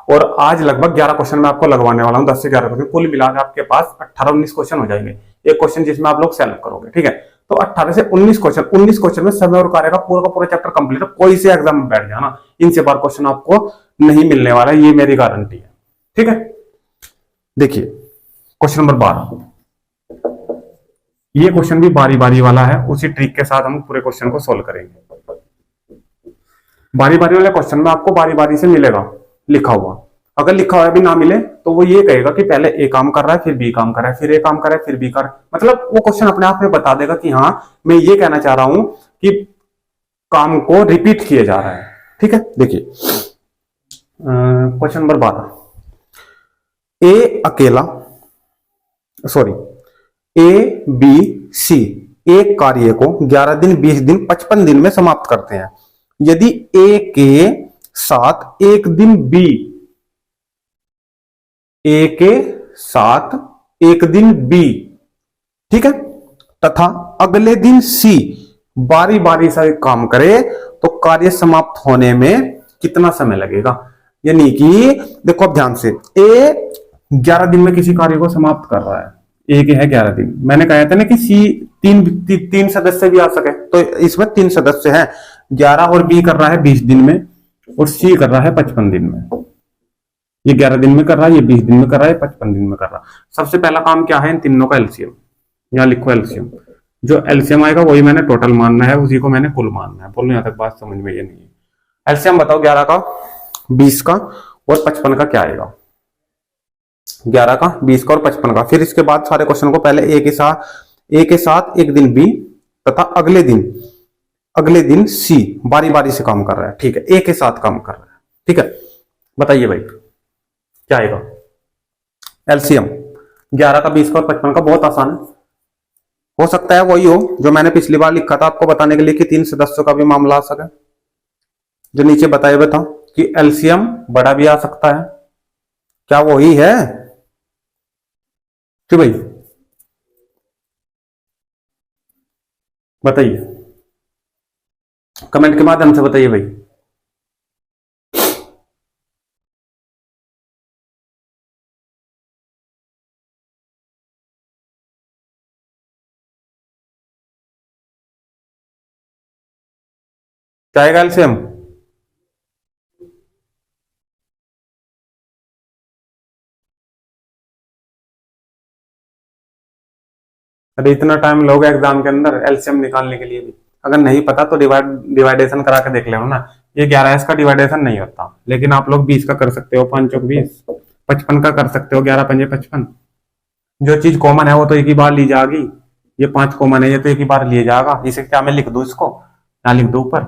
और आज लगभग 11 क्वेश्चन मैं आपको लगवाने वाला हूं, 10 से 11 क्वेश्चन, कुल मिलाकर आपके पास 18-19 क्वेश्चन हो जाएंगे। एक क्वेश्चन जिसमें आप लोग सॉल्व करोगे, ठीक है। तो 18 से 19 क्वेश्चन में समय और कार्य का पूरा चैप्टर कंप्लीट है। कोई से एग्जाम में बैठ जाना, इनसे बार क्वेश्चन आपको नहीं मिलने वाला, ये मेरी गारंटी है, ठीक है। देखिए क्वेश्चन नंबर 12, ये क्वेश्चन भी बारी बारी वाला है, उसी ट्रिक के साथ हम पूरे क्वेश्चन को सोल्व करेंगे। बारी बारी वाले क्वेश्चन में आपको बारी बारी से मिलेगा लिखा हुआ, अगर लिखा हुआ भी ना मिले तो वो ये कहेगा कि पहले ए काम कर रहा है, फिर बी काम कर रहा है, फिर ए काम कर रहा है, फिर बी कर, मतलब वो क्वेश्चन अपने आप में बता देगा कि हाँ मैं ये कहना चाह रहा हूं कि काम को रिपीट किया जा रहा है, ठीक है। देखिए क्वेश्चन नंबर 12, ए अकेला, सॉरी, ए बी सी एक कार्य को 11 दिन, 20 दिन, 55 दिन में समाप्त करते हैं। यदि ए के साथ एक दिन बी, ए के साथ एक दिन बी, ठीक है, तथा अगले दिन सी बारी बारी से काम करे तो कार्य समाप्त होने में कितना समय लगेगा। यानी कि देखो अब ध्यान से, ए 11 दिन में किसी कार्य को समाप्त कर रहा है, ए के है 11 दिन, मैंने कहा था ना कि सी तीन सदस्य भी आ सके, तो इसमें 3 सदस्य हैं, 11 और बी कर रहा है 20 दिन में और सी कर रहा है 55 दिन में। ये 11 दिन में कर रहा है, ये 20 दिन में कर रहा है, 55 दिन में कर रहा है। सबसे पहला काम क्या है, इन तीनों का एलसीएम, यहां लिखो एलसीएम, जो एलसीएम आएगा वही मैंने टोटल मानना है, उसी को मैंने कुल मानना है। बोलो यहां तक बात समझ में ये नहीं है। एलसीएम बताओ 11 का, 20 का और 55 का क्या आएगा, 11 का, 20 का और 55 का। फिर इसके बाद सारे क्वेश्चन को पहले ए के साथ एक दिन बी तथा अगले दिन सी बारी बारी से काम कर रहा है, ठीक है, ए के साथ काम कर रहा है, ठीक है। बताइए भाई क्या आएगा एलसीएम 11 का, 20 का और 55 का। बहुत आसान है, हो सकता है वही हो जो मैंने पिछली बार लिखा था आपको बताने के लिए कि 3 सदस्यों का भी मामला आ सके, जो नीचे बताए हुए था कि एलसीएम बड़ा भी आ सकता है। क्या वही है क्यों भाई, बताइए कमेंट के माध्यम से बताइए भाई। क्या आएगा एलसीएम, अरे इतना टाइम लोगे एग्जाम के अंदर एलसीएम निकालने के लिए भी, अगर नहीं पता तो डिवाइडेशन करा के देख लेना ना। ये 11 इसका डिवाइडेशन नहीं होता, लेकिन आप लोग 20 का कर सकते हो, 5 चौक 20, 55 का कर सकते हो, 11 पंजे 55। जो चीज कॉमन है वो तो एक ही बार ली जाएगी, ये 5 कॉमन है, ये तो एक ही बार लिए जाएगा। इसे क्या मैं लिख दूं, इसको यहाँ लिख दूं ऊपर।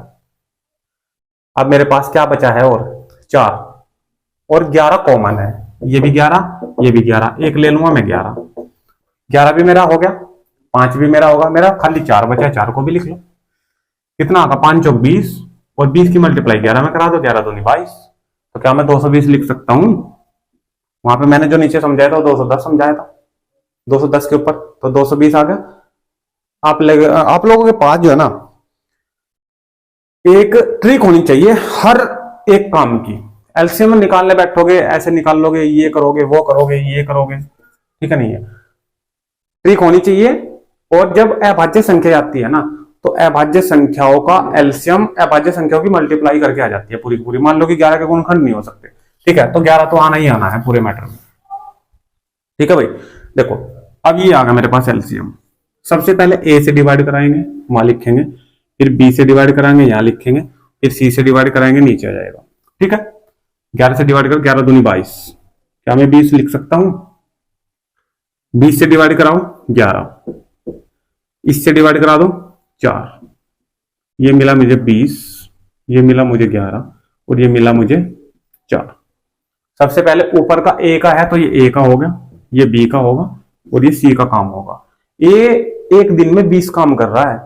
अब मेरे पास क्या बचा है, और 4 और 11 कॉमन है, ये भी 11 ये भी 11, एक ले लूंगा मैं 11 भी मेरा हो गया, 5 भी मेरा होगा, मेरा खाली 4 बचा है, 4 को भी लिख लो। कितना आगा, 5 चौक 20 और 20 की मल्टीप्लाई 11 में करा दो, 11 दूनी 22। तो क्या मैं 220 लिख सकता हूं? वहां पे मैंने जो नीचे समझाया था 210 समझाया था, 210 के ऊपर तो 220 आ गया। आप लोगों के पास जो है ना एक ट्रिक होनी चाहिए हर एक काम की। एलसीएम निकालने बैठोगे ऐसे निकाल लोगे, ये करोगे वो करोगे ये करोगे, ठीक है नहीं है, ट्रिक होनी चाहिए। और जब अभाज्य संख्या आती है ना, तो अभाज्य संख्याओं का एलसीएम अभाज्य संख्याओं की मल्टीप्लाई करके आ जाती है पूरी की पूरी। मान लो कि 11 के गुणनखंड नहीं हो सकते, ठीक है, तो 11 तो आना ही आना है पूरे मैटर में, ठीक है भाई। देखो अब ये आ गया मेरे पास एलसीएम। सबसे पहले ए से डिवाइड कराएंगे, वहां लिखेंगे, फिर बी से डिवाइड कराएंगे, यहां लिखेंगे, फिर सी से डिवाइड कराएंगे, नीचे आ जाएगा, ठीक है। 11 से डिवाइड करो, 11 दूनी 22, क्या मैं 20 लिख सकता हूं? 20 से डिवाइड कराओ 11, इससे डिवाइड करा दो 4, ये मिला मुझे 20, ये मिला मुझे 11 और ये मिला मुझे 4। सबसे पहले ऊपर का ए का है तो ये ए का हो गया, ये बी का होगा और ये सी का काम होगा। ए एक दिन में 20 काम कर रहा है,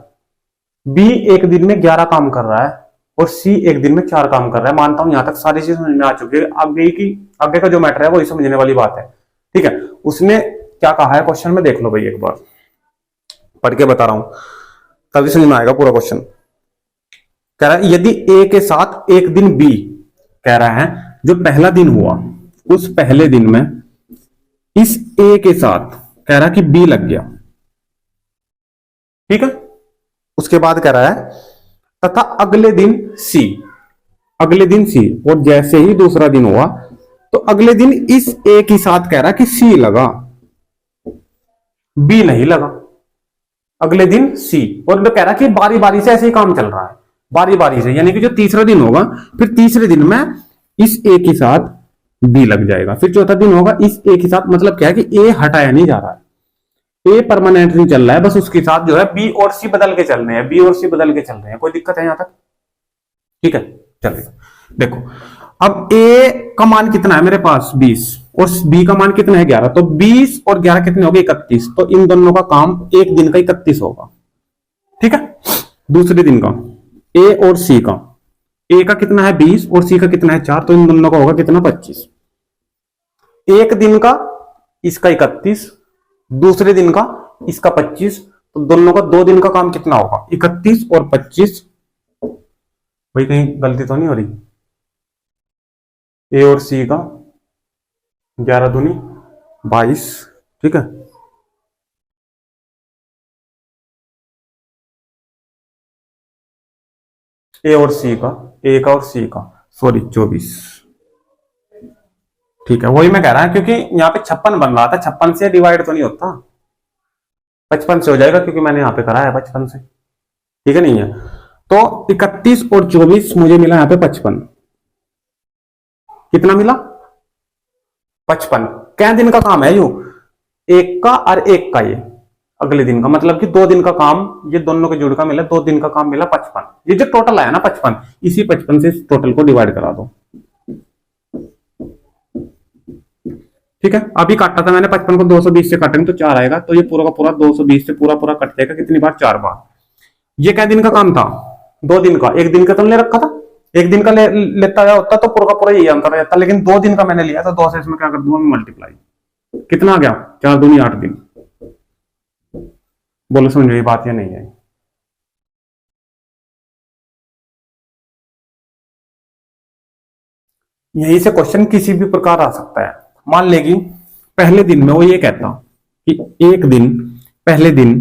बी एक दिन में 11 काम कर रहा है और सी एक दिन में 4 काम कर रहा है। मानता हूं यहां तक सारी चीज समझ में आ चुकी है। आगे का जो मैटर है वो ही समझने वाली बात है, ठीक है। उसने क्या कहा है क्वेश्चन में, देख लो भाई, एक बार पढ़ के बता रहा हूं तभी समझ में आएगा पूरा क्वेश्चन। कह रहा है यदि ए के साथ एक दिन बी, कह रहा है जो पहला दिन हुआ उस पहले दिन में इस ए के साथ कह रहा है कि बी लग गया, ठीक है। उसके बाद कह रहा है तथा अगले दिन सी, अगले दिन सी, और जैसे ही दूसरा दिन हुआ तो अगले दिन इस ए के साथ कह रहा है कि सी लगा, बी नहीं लगा। अगले दिन सी, और तो कह रहा है कि बारी बारी से ऐसे ही काम चल रहा है, बारी बारी से, यानी कि जो तीसरा दिन होगा फिर तीसरे दिन में इस ए के साथ बी लग जाएगा, फिर चौथा दिन होगा इस ए के साथ। मतलब क्या है कि ए हटाया नहीं जा रहा है, ए परमानेंट नहीं चल रहा है, बस उसके साथ जो है बी और सी बदल के चल रहे हैं, बी और सी बदल के चल रहे हैं। कोई दिक्कत है यहां तक? ठीक है, चलिए देखो अब ए का मान कितना है मेरे पास 20 और बी का मान कितना है 11, तो 20 और 11 कितने हो गए 31, तो इन दोनों का काम एक दिन का 31 होगा, ठीक है। दूसरे दिन का ए और सी का, ए का कितना है 20 और सी का कितना है 4, तो इन दोनों का होगा कितना 25। एक दिन का इसका 31, दूसरे दिन का इसका 25, तो दोनों का 2 दिन का काम कितना होगा 31 और 25। भाई कहीं गलती तो नहीं हो रही? ए और सी का 11 दूनी 22, ठीक है। ए और सी का, ए का और सी का, सॉरी 24, ठीक है। वही मैं कह रहा हूं क्योंकि यहाँ पे 56 बन रहा था, 56 से डिवाइड तो नहीं होता, 55 से हो जाएगा क्योंकि मैंने यहाँ पे करा है 55 से, ठीक है नहीं है। तो 31 और 24 मुझे मिला यहाँ पे 55, कितना मिला 55। क्या दिन का काम है यू, एक का और एक का, ये अगले दिन का, मतलब कि 2 दिन का काम, ये दोनों के जुड़ का मिला 2 दिन का काम मिला 55। ये जो टोटल आया ना 55, इसी 55 से टोटल को डिवाइड करा दो, ठीक है। अभी काटा था मैंने 55 को 220 से काटेंगे तो 4 आएगा, तो ये पूरा का पूरा 220 से पूरा पूरा कट जाएगा कितनी बार 4 बार। ये क्या दिन का काम था 2 दिन का, एक दिन का तुमने रखा था, एक दिन का लेता होता तो पूरा का पूरा यही आंसर रहता, लेकिन 2 दिन का मैंने लिया था, 2 से इसमें क्या कर दूंगा मैं मल्टीप्लाई, कितना आ गया 4 दूनी 8 दिन। बोलो समझ में बात या नहीं है? यहीं से क्वेश्चन किसी भी प्रकार आ सकता है। मान लेगी पहले दिन में वो ये कहता कि एक दिन, पहले दिन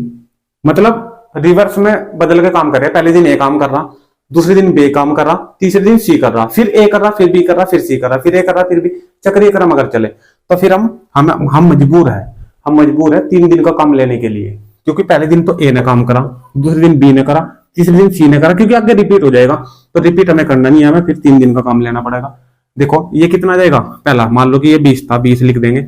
मतलब रिवर्स में बदल के काम कर रहे, पहले दिन ए काम कर रहा, दूसरे दिन बी काम कर रहा, तीसरे दिन सी कर रहा, फिर ए कर रहा, फिर बी कर रहा, फिर सी कर रहा, फिर ए कर रहा, फिर बी, चक्रीय क्रम अगर चले तो फिर हम मजबूर है 3 दिन का काम लेने के लिए, क्योंकि पहले दिन तो ए ने काम करा, दूसरे दिन बी ने करा, तीसरे दिन सी ने करा, क्योंकि आगे रिपीट हो जाएगा, तो रिपीट हमें करना नहीं है, हमें फिर 3 दिन का काम लेना पड़ेगा। देखो ये कितना जाएगा, पहला मान लो कि ये 20 था, 20 लिख देंगे,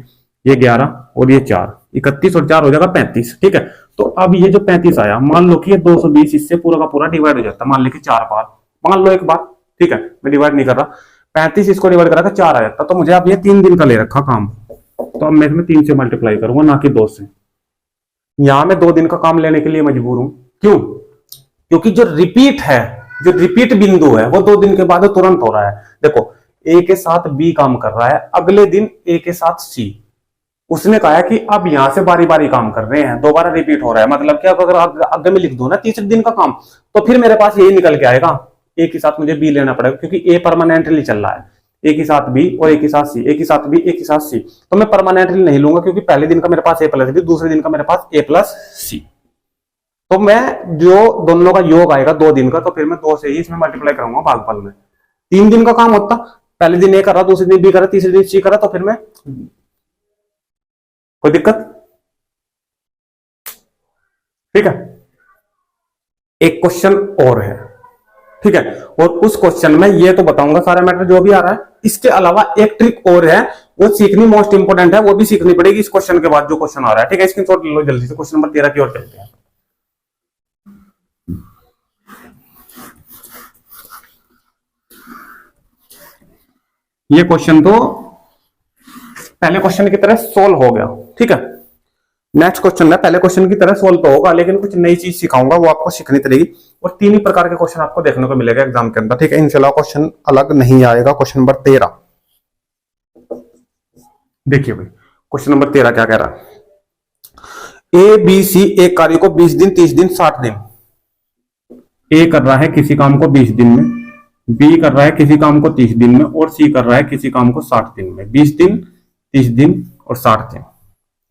ये 11 और ये 4, 31 और 4 हो जाएगा 35। ठीक है, तो अब ये जो 35 आया, मान लो कि ये 220 इससे पूरा का पूरा डिवाइड हो जाता है, मान लो कि 4 बार, मान लो एक बार। ठीक है, मैं डिवाइड नहीं कर रहा, 35 इसको डिवाइड करा 4 आ जाता, तो मुझे अब ये 3 दिन का ले रखा काम, तो अब मैं इसमें 3 से मल्टीप्लाई करूंगा, ना कि 2 से। यहां मैं 2 दिन का काम लेने के लिए मजबूर हूं, क्यों? क्योंकि जो रिपीट है, जो रिपीट बिंदु है, वो 2 दिन के बाद तुरंत हो रहा है। देखो, ए के साथ बी काम कर रहा है, अगले दिन ए के साथ सी। उसने कहा है कि अब यहां से बारी बारी काम कर रहे हैं, दोबारा रिपीट हो रहा है, मतलब कि अब अगर आगे में लिख दो ना तीसरे दिन का काम, तो फिर मेरे पास यही निकल के आएगा, ए के साथ मुझे बी लेना पड़ेगा, क्योंकि ए परमानेंटली चल रहा है, ए के साथ बी और ए के साथ सी, ए के साथ बी, ए के साथ सी। तो मैं परमानेंटली नहीं लूंगा, क्योंकि पहले दिन का मेरे पास ए प्लस बी, दूसरे दिन का मेरे पास ए प्लस सी। तो मैं जो दोनों का योग आएगा 2 दिन का, तो फिर मैं 2 से ही इसमें मल्टीप्लाई करूंगा भागफल में। 3 दिन का काम होता, पहले दिन ए कर रहा, दूसरे दिन बी कर रहा, तीसरे दिन सी कर रहा, तो फिर मैं, कोई दिक्कत? ठीक है, एक क्वेश्चन और है। ठीक है, और उस क्वेश्चन में ये तो बताऊंगा सारा मैटर जो भी आ रहा है, इसके अलावा एक ट्रिक और है, वो सीखनी मोस्ट इंपोर्टेंट है, वो भी सीखनी पड़ेगी इस क्वेश्चन के बाद जो क्वेश्चन आ रहा है। ठीक है, स्क्रीनशॉट ले लो जल्दी से, क्वेश्चन नंबर 13 की ओर चलते हैं। ये क्वेश्चन तो पहले क्वेश्चन की तरह सोल्व हो गया। ठीक है, नेक्स्ट क्वेश्चन है पहले क्वेश्चन की तरह सोल्व तो होगा, लेकिन कुछ नई चीज सिखाऊंगा, वो आपको सीखनी पड़ेगी। और 3 ही प्रकार के क्वेश्चन आपको देखने को मिलेगा एग्जाम के अंदर। ठीक है, इनके अलावा क्वेश्चन अलग नहीं आएगा। क्वेश्चन नंबर 13 देखिए भाई, क्वेश्चन नंबर 13 क्या कह रहा है? ए बी सी एक कार्य को 20 दिन, 30 दिन, 60 दिन। ए कर रहा है किसी काम को 20 दिन में, बी कर रहा है किसी काम को 30 दिन में, और सी कर रहा है किसी काम को 60 दिन में। 20 दिन, 30 दिन और 60 दिन।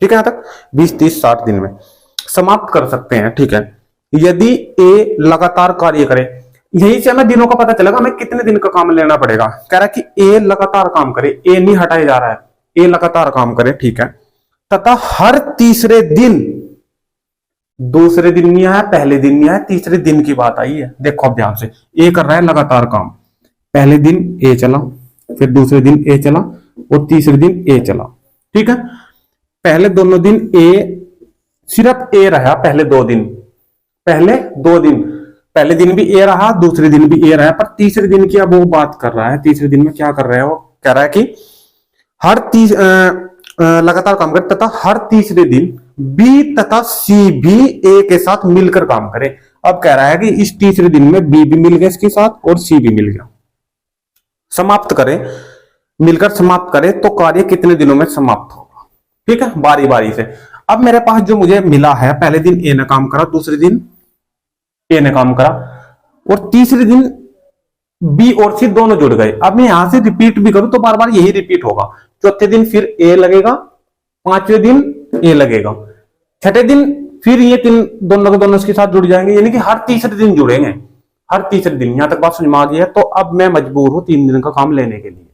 ठीक है, यहां तक 20, 30, 60 दिन में समाप्त कर सकते हैं। ठीक है, यदि ए लगातार कार्य करे, यही से हमें दिनों का पता चलेगा हमें कितने दिन का काम लेना पड़ेगा। कह रहा है कि ए लगातार काम करे, ए नहीं हटाया जा रहा है, ए लगातार काम करे। ठीक है, तथा हर तीसरे दिन, दूसरे दिन नहीं आया, पहले दिन नहीं आया, तीसरे दिन की बात आई है। देखो अब ध्यान से, ए कर रहा है लगातार काम, पहले दिन ए चला, फिर दूसरे दिन ए चला और तीसरे दिन ए चला। ठीक है, पहले दोनों दिन ए, सिर्फ ए रहा पहले 2 दिन, पहले 2 दिन, पहले दिन भी ए रहा, दूसरे दिन भी ए रहा, पर तीसरे दिन की अब वो बात कर रहा है। तीसरे दिन में क्या कर रहा है? वो कह रहा है कि हर लगातार काम करे तथा हर तीसरे दिन बी तथा सी भी ए के साथ मिलकर काम करे। अब कह रहा है कि इस तीसरे दिन में बी भी मिल गया इसके साथ और सी भी मिल गया, समाप्त करे, मिलकर समाप्त करे, तो कार्य कितने दिनों में समाप्त होगा? ठीक है, बारी बारी से। अब मेरे पास जो मुझे मिला है, पहले दिन ए ने काम करा, दूसरे दिन ए ने काम करा और तीसरे दिन बी और सी दोनों जुड़ गए। अब मैं यहां से रिपीट भी करूं तो बार बार यही रिपीट होगा। चौथे दिन फिर ए लगेगा, 5वें दिन ए लगेगा, 6ठे दिन फिर ये दोनों के दोनों इसके साथ जुड़ जाएंगे, यानी कि हर तीसरे दिन जुड़ेंगे, हर तीसरे दिन। यहां तक बात समझ में आ गई है? तो अब मैं मजबूर हूं 3 दिन का काम लेने के लिए।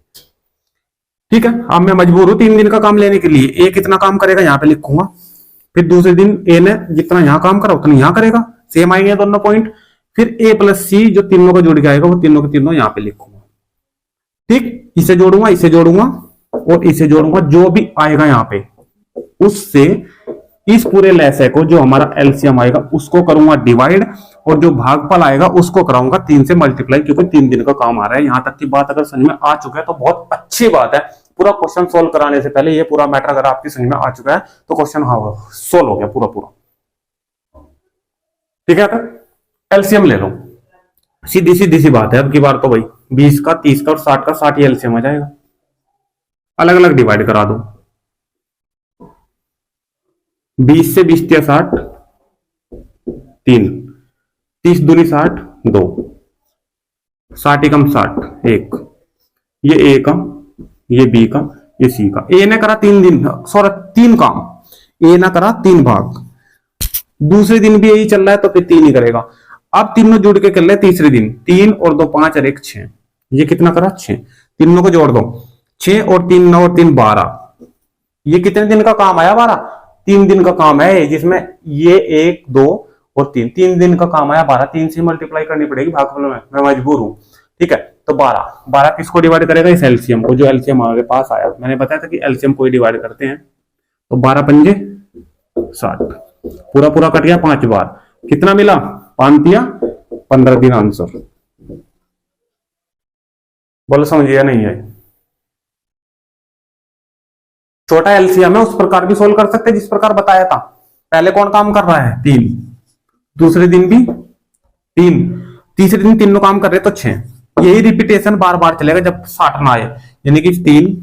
ठीक है, अब मैं मजबूर हूं 3 दिन का काम लेने के लिए। ए कितना काम करेगा यहां पे लिखूंगा, फिर दूसरे दिन ए ने जितना यहां काम करा उतना यहां करेगा, सेम आएंगे दोनों पॉइंट। फिर ए प्लस सी जो तीनों को जोड़ के आएगा वो तीनों के तीनों यहां पे लिखूंगा। ठीक, इसे जोड़ूंगा, इसे जोड़ूंगा और इसे जोड़ूंगा, जो भी आएगा यहां पे उससे इस पूरे लैसे को जो हमारा एलसीएम आएगा उसको करूंगा डिवाइड, और जो भागफल आएगा उसको कराऊंगा 3 से मल्टीप्लाई, क्योंकि 3 दिन का काम आ रहा है। यहां तक की बात अगर समझ में आ चुका है तो बहुत अच्छी बात है। पूरा क्वेश्चन सोल्व कराने से पहले ये पूरा मैटर अगर आपकी समझ में आ चुका है तो क्वेश्चन हाँ सोल्व हो गया पूरा पूरा। ठीक है, एलसीएम ले लो, सीधी सीधी सी बात है। अब की बार तो भाई 20 का, 30 का और 60 का 60 ही एलसीएम आ जाएगा। अलग अलग डिवाइड करा दो, 20 से 20 या 60, 3, 30 दूनी 60, 2, 60 एकम 60, 1, ये ए का, ये बी का, ये सी का। ए ने करा 3 दिन, सॉरी 3 काम, ए ने करा 3 भाग, दूसरे दिन भी यही चल रहा है तो फिर 3 ही करेगा। अब तीनों जुड़ के कर ले तीसरे दिन, 3 और 2 5 और 1 6, ये कितना करा 6, तीनों को जोड़ दो, 6 और 3 9 और 3 12, ये कितने दिन का काम आया? 12। 3 दिन का काम है, जिसमें ये 1 2 और 3, 3 दिन का काम आया 12। 3 से मल्टीप्लाई करनी पड़ेगी भागफल में, मैं मजबूर हूं। ठीक है, तो 12 किसको डिवाइड करेगा? इस एलसीएम को, जो एलसीएम हमारे पास आया। मैंने बताया था कि एलसीएम को ही डिवाइड करते हैं। तो 12 पंजे 60। पूरा पूरा कट गया 5 बार, कितना मिला 5 दिया 15 दिन आंसर। बोलो समझिए नहीं है। छोटा एलसीएम है उस प्रकार भी सोल्व कर सकते हैं जिस प्रकार बताया था। पहले कौन काम कर रहा है 3, दूसरे दिन भी 3, तीसरे दिन तीनों काम कर रहे तो 6। यही रिपीटेशन बार बार चलेगा जब 60 ना आए, यानी कि 3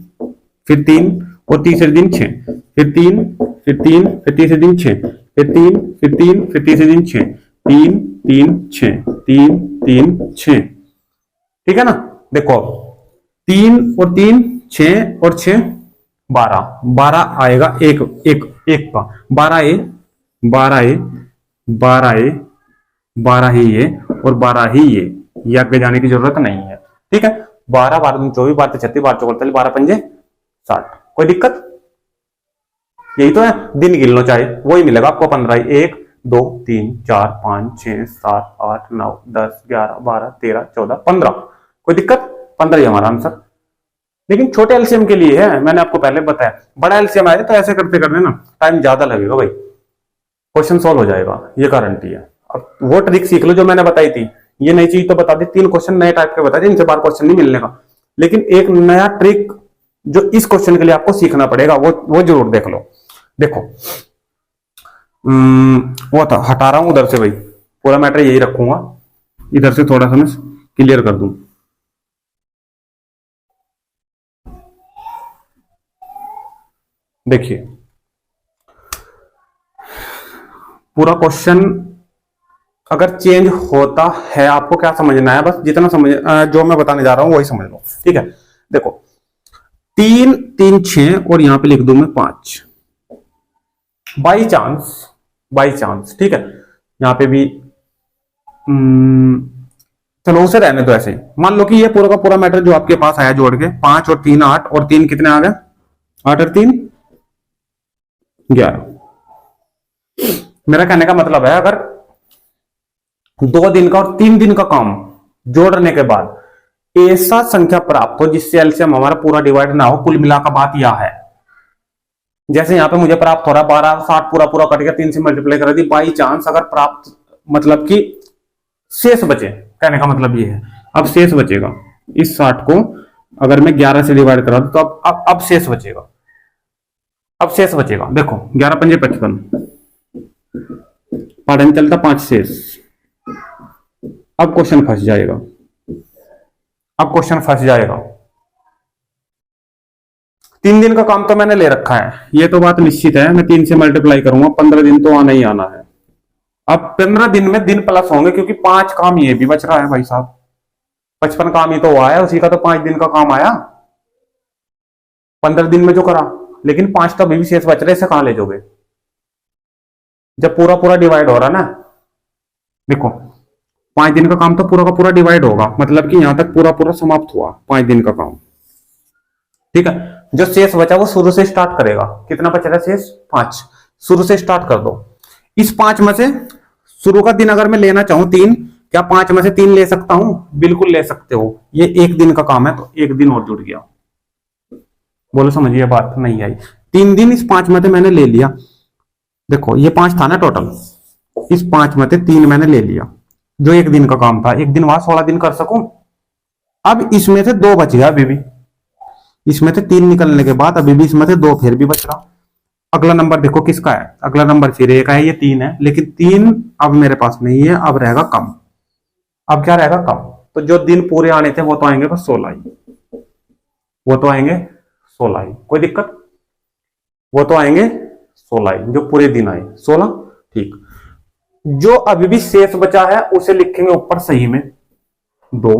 फिर 3 और तीसरे दिन 6, फिर 3 फिर 3 फिर तीसरे दिन 6, फिर 3 फिर 3 फिर तीसरे दिन 6, 3 3 6 3 3 6। ठीक है ना। देखो 3 और 3 6 और 6 12, 12 आएगा एक एक एक का 12 ए 12 ए 12 ए 12 ही ये और 12 ही ये आगे जाने की जरूरत नहीं है। ठीक है। 12 12 24 12 36 12 44 12 पंजे 60। कोई दिक्कत? यही तो है, दिन गिन लो चाहे वही मिलेगा आपको 15। 1 2 3 4 5 6 7 8 9 10 11 12 13 14 15। कोई दिक्कत? 15 ही हमारा आंसर। लेकिन छोटे एलसीएम के लिए है, मैंने आपको पहले बताया। बड़ा एलसीएम आए तो ऐसे करते करते ना टाइम ज्यादा लगेगा भाई, क्वेश्चन सॉल्व हो जाएगा, ये गारंटी है। अब वो ट्रिक सीख लो जो मैंने बताई थी। ये नई चीज तो बता दी, 3 क्वेश्चन नए टाइप के बता दी, इनसे बार क्वेश्चन नहीं मिलने का। लेकिन एक नया ट्रिक जो इस क्वेश्चन के लिए आपको सीखना पड़ेगा वो जरूर देख लो। देखो वो था, हटा रहा हूं उधर से भाई, पूरा मैटर यही रखूंगा, इधर से थोड़ा सा मैं क्लियर कर दूं। देखिए पूरा क्वेश्चन अगर चेंज होता है, आपको क्या समझना है, बस जितना समझ जो मैं बताने जा रहा हूं वही समझ लो। ठीक है। देखो 3 3 6 और यहां पे लिख दूं मैं 5। बाई चांस ठीक है, यहां पे भी चलो उसे रहने दो ऐसे ही। मान लो कि ये पूरा का पूरा मैटर जो आपके पास आया जोड़ के 5 और 3 8 और 3 कितने आ गए 8 और 3 11। मेरा कहने का मतलब है अगर 2 दिन का और 3 दिन का काम जोड़ने के बाद ऐसा संख्या प्राप्त हो जिससे एलसीएम हमारा पूरा डिवाइड ना हो, कुल मिलाकर बात यह है। जैसे यहां पे मुझे प्राप्त हो रहा है 12 60 पूरा पूरा कट गया, 3 से मल्टीप्लाई कर दी। बाई चांस अगर प्राप्त मतलब कि शेष बचे, कहने का मतलब ये है अब शेष बचेगा। इस 60 को अगर मैं 11 से डिवाइड करा तो अब शेष बचेगा। अब शेष बचेगा, देखो 11 पंजे 55, पढ़ने चलता 5 शेष। अब क्वेश्चन फंस जाएगा, अब क्वेश्चन फंस जाएगा। 3 दिन का काम तो मैंने ले रखा है, ये तो बात निश्चित है, मैं 3 से मल्टीप्लाई करूंगा, 15 दिन तो आना ही आना है। अब 15 दिन में दिन प्लस होंगे क्योंकि 5 काम ये भी बच रहा है भाई साहब। 55 काम ही तो हुआ है, उसी का तो 5 दिन का काम आया 15 दिन में जो करा। लेकिन 5 तो अभी भी शेष बच रहे, इसे कहां ले जाओगे जब पूरा पूरा डिवाइड हो रहा ना। देखो 5 दिन का काम तो पूरा का पूरा डिवाइड होगा, मतलब कि यहां तक पूरा पूरा समाप्त हुआ 5 दिन का काम। ठीक है। जो शेष बचा वो शुरू से स्टार्ट करेगा। कितना बच रहा है शेष 5, शुरू से स्टार्ट कर दो। इस 5 में से शुरू का दिन अगर मैं लेना चाहूं 3, क्या 5 में से 3 ले सकता हूं? बिल्कुल ले सकते हो। ये 1 दिन का काम है तो 1 दिन और जुड़ गया। बोलो समझिए बात नहीं आई। 3 दिन इस 5 में से मैंने ले लिया। देखो ये 5 था ना टोटल, इस 5 में से 3 मैंने ले लिया जो 1 दिन का काम था। 1 दिन वहां 16 दिन कर सकूं। अब इसमें से 2 बच गया, अभी भी इसमें से 3 निकलने के बाद अभी भी इसमें से 2 फिर भी बच रहा। अगला नंबर देखो किसका है, अगला नंबर फिर 1 है, ये 3 है, लेकिन 3 अब मेरे पास नहीं है, अब रहेगा कम। अब क्या रहेगा कम, तो जो दिन पूरे आने थे वो तो आएंगे बस 16 ही, वो तो आएंगे 16 ही। कोई दिक्कत? वो तो आएंगे 16 ही, जो पूरे दिन आए 16। ठीक। जो अभी भी शेष बचा है उसे लिखेंगे ऊपर सही में 2।